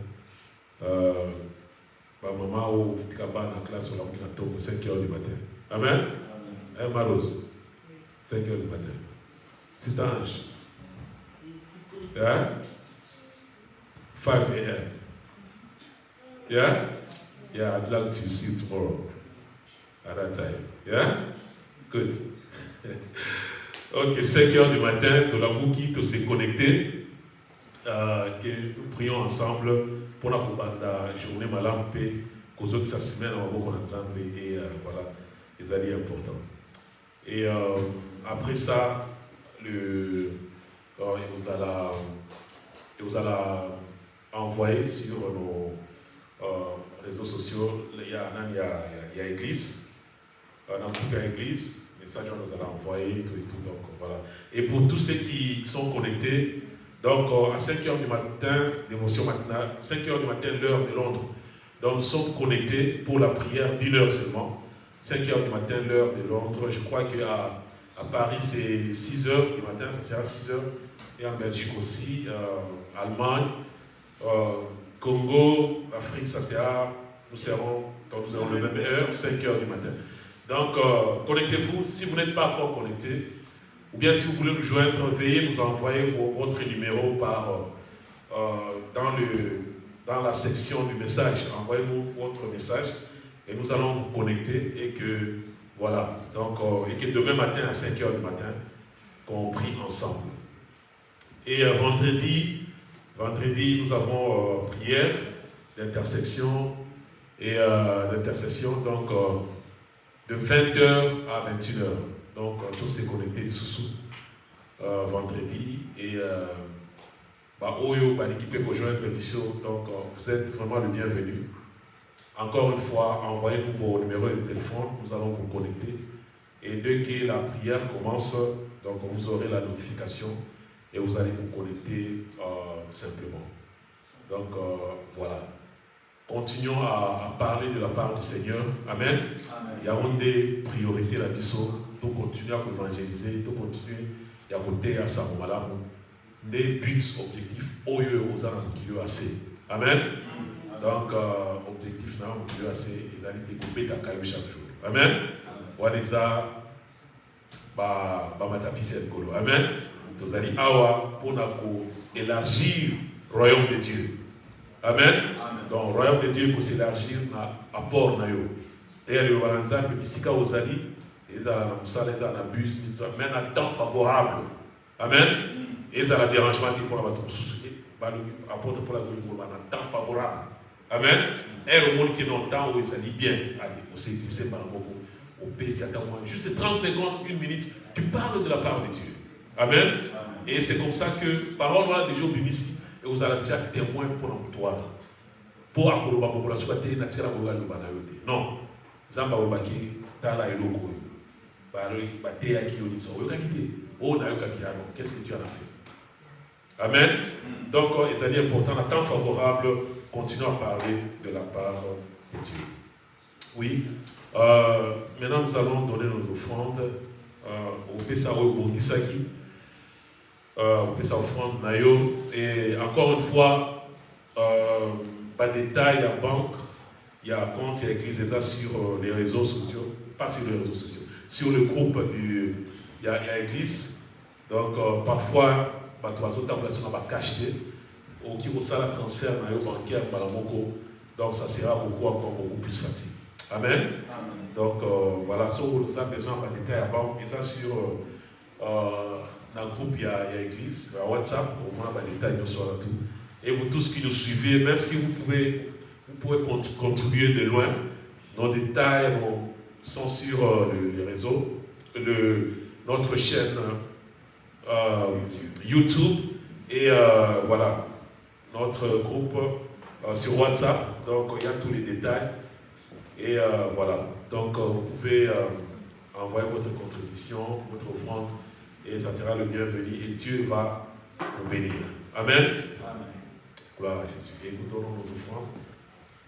Maman au Kaba na classe au Tongo, 5 heures du matin. Amen. Amen. Marose, 5 heures du matin. Sister Ange. Yeah? 5 a.m. Yeah? Yeah, I'd like to see you tomorrow at that time. Yeah? Good. Ok, 5 heures du matin, de la Mouki, de se connecter. Que nous prions ensemble pour la journée malampe, qu'aux autres, ça se met dans ensemble et voilà, les alliés importants. Et après ça, vous allez envoyer sur nos réseaux sociaux, il y a église, on a coupé à l'église, message on nous allons envoyer, tout et tout, donc voilà. Et pour tous ceux qui sont connectés, donc à 5h du matin, dévotion matinale, 5h du matin, l'heure de Londres, donc nous sommes connectés pour la prière d'1 heure seulement, 5h du matin, l'heure de Londres, je crois qu'à Paris c'est 6h du matin, ça sera 6h, et en Belgique aussi, Allemagne, Congo, l'Afrique, ça sera, nous aurons le même heure, 5h du matin. Donc, connectez-vous, si vous n'êtes pas encore connecté, ou bien si vous voulez nous joindre, veuillez nous envoyer votre numéro dans la section du message. Envoyez-nous votre message et nous allons vous connecter et que, voilà, donc, et que demain matin à 5h du matin, qu'on prie ensemble. Et vendredi, nous avons prière d'intersection et d'intercession, donc de 20h à 21h. Donc tous s'est connectés sous vendredi et Oyo, qui peut rejoindre l'émission, donc vous êtes vraiment le bienvenu. Encore une fois, envoyez-nous vos numéros de téléphone, nous allons vous connecter. Et dès que la prière commence, donc vous aurez la notification et vous allez vous connecter simplement. Donc voilà. Continuons à parler de la part du Seigneur. Amen. Il y a une des priorités là biso. Tout continuer à évangéliser, tout continuer à côté à Samomala. Des buts, objectifs, aux alentours assez. Amen. Donc, objectif, nous assez, ils allaient découper ta caillou chaque jour. Amen. Waneza, Amen. Nous allons awa pour élargir le royaume de Dieu. Amen. Donc, le royaume de Dieu pour s'élargir, à apport na yo. D'ailleurs, le balanzan, le bisika aux alliés, ils ont un bus, mais un temps favorable. Amen. Et ça a un dérangement qui pour la apporte pour la zone un temps favorable. Amen. Et le monde qui est dans le temps où ils dit bien, allez, on s'est glissé par beaucoup, au pays, attends juste 30 secondes, 1 minute, tu parles de la part de Dieu. Amen. Et c'est comme ça que, parole, on a déjà béni ici, et vous allez déjà témoin pour l'emploi. Pour Akoloba, pour la souhaiter, naturelle, non. Zamba Obaki, Tala et Loko, Batea qui ont dit, oh, qu'est-ce que tu en as fait? Amen. Donc, il est important, à temps favorable, continuons à parler de la part de Dieu. Oui. Maintenant, nous allons donner nos offrandes au Pessao Bongisaki, au Pessao offrande Nayo. Et encore une fois, pas de détail à banque, il y a compte, il y a écrit ça sur les réseaux sociaux, pas sur les réseaux sociaux, sur le groupe il y a église. Donc, parfois, on va cacheter, ou qui va la transfert bancaire par donc ça sera encore beaucoup plus facile. Amen. Donc, voilà, si vous avez besoin de détails à banque, et ça sur dans le groupe, il y a église, à WhatsApp, au moins, les détails nous sont là tout. Et vous tous qui nous suivez, même si vous pouvez contribuer de loin, nos détails sont sur les réseaux, notre chaîne YouTube et voilà, notre groupe sur WhatsApp, donc il y a tous les détails et voilà, donc vous pouvez envoyer votre contribution, votre offrande et ça sera le bienvenu et Dieu va vous bénir. Amen. Gloire à Jésus. Et nous donnons nos offrandes.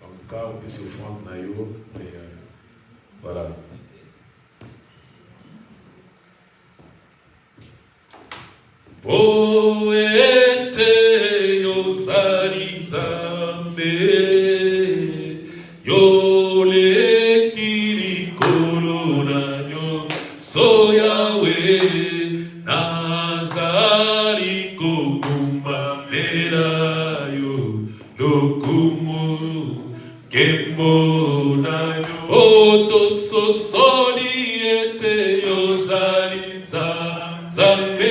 En tout cas, on peut s'offrande naïo et voilà. Poete yosari zambe yole kiri kolona nyo soyawe nazari kokuma perayo dokumu kembo na oto sosoni ete yosari zambe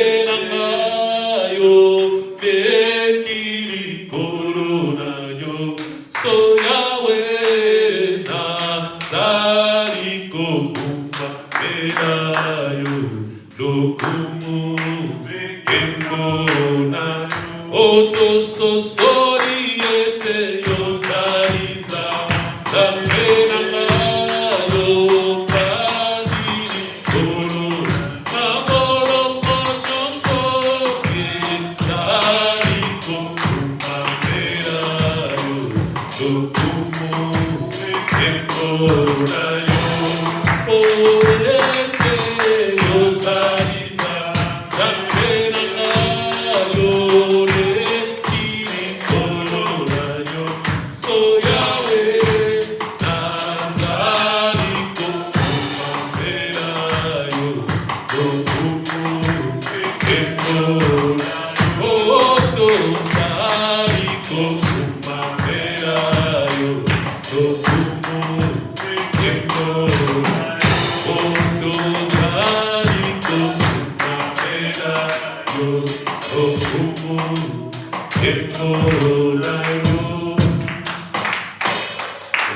do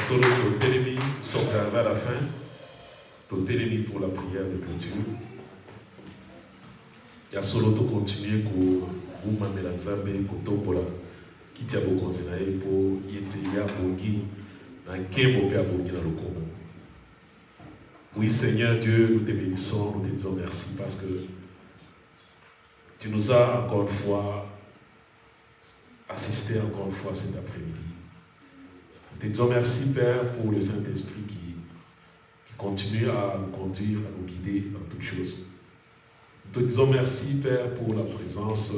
solo Totelemi, nous sommes arrivés à la fin. Totelemi pour la prière de clôture. Il y a solo to continuer pour Bouma Melanzambe, pour Topola, qui tient au conseil pour Yeteya Bongi, dans Kembo Pia Bongi dans le Congo. Oui, Seigneur Dieu, nous te bénissons, nous te disons merci parce que tu nous as encore une fois assisté encore une fois cet après-midi. Nous te disons merci, Père, pour le Saint-Esprit qui continue à nous conduire, à nous guider dans toutes choses. Nous te disons merci, Père, pour la présence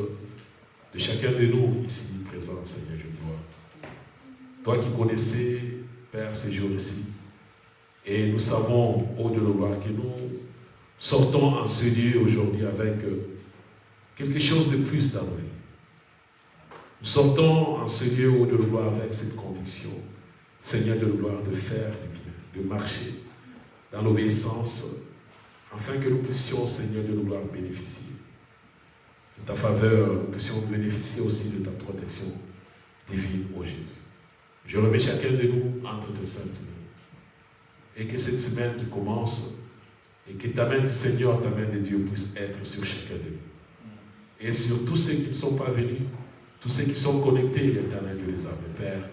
de chacun de nous ici présents, Seigneur, je gloire. Toi qui connaissais, Père, ces jours ici, et nous savons, ô Dieu de gloire, que nous sortons en ce lieu aujourd'hui avec quelque chose de plus dans nos vies. Nous sortons en ce lieu, ô Dieu de gloire, avec cette conviction, Seigneur de gloire, de faire du bien, de marcher dans l'obéissance, afin que nous puissions, Seigneur de gloire, bénéficier de ta faveur, nous puissions bénéficier aussi de ta protection divine, ô Jésus. Je remets chacun de nous entre tes saintes mains. Et que cette semaine qui commence, et que ta main du Seigneur, ta main de Dieu puisse être sur chacun de nous. Et sur tous ceux qui ne sont pas venus, tous ceux qui sont connectés, éternel Dieu les âmes, Père.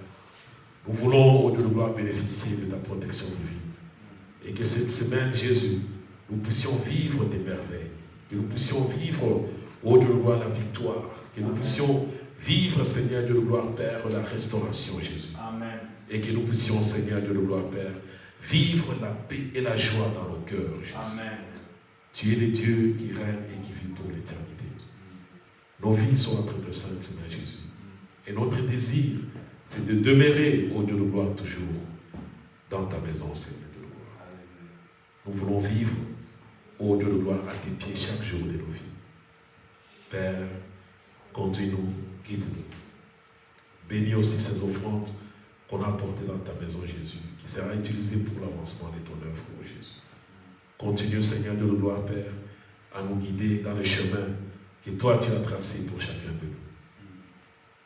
Nous voulons, au Dieu de gloire, bénéficier de ta protection divine. Et que cette semaine, Jésus, nous puissions vivre des merveilles. Que nous puissions vivre, au Dieu de gloire, la victoire. Que nous puissions vivre, Seigneur Dieu de gloire, Père, la restauration, Jésus. Amen. Et que nous puissions, Seigneur Dieu de gloire, Père, vivre la paix et la joie dans nos cœurs, Jésus. Amen. Tu es le Dieu qui règne et qui vit pour l'éternité. Nos vies sont entre tes saintes mains, Jésus. Et notre désir, c'est de demeurer, ô Dieu de gloire, toujours dans ta maison, Seigneur de gloire. Nous voulons vivre, ô Dieu de gloire, à tes pieds chaque jour de nos vies. Père, conduis-nous, guide-nous. Bénis aussi ces offrandes qu'on a apportées dans ta maison, Jésus, qui sera utilisée pour l'avancement de ton œuvre, ô Jésus. Continue, Seigneur de gloire, Père, à nous guider dans le chemin que toi tu as tracé pour chacun de nous.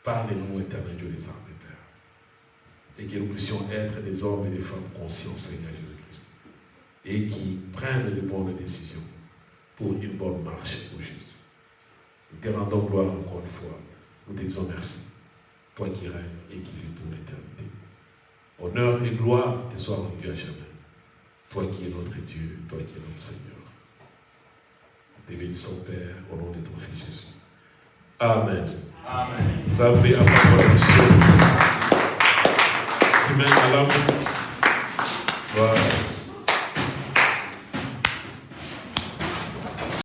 Parle-nous, éternel Dieu des armes, Père. Et que nous puissions être des hommes et des femmes conscients, Seigneur Jésus-Christ. Et qui prennent de bonnes décisions pour une bonne marche, ô Jésus. Nous te rendons gloire encore une fois. Nous te disons merci. Toi qui règnes et qui vis pour l'éternité. Honneur et gloire te soient rendus à jamais. Toi qui es notre Dieu, toi qui es notre Seigneur. Nous te bénissons, Père, au nom de ton Fils Jésus. Amen. Amen. Zambé à parole mission. Semaine à l'âme. Voilà.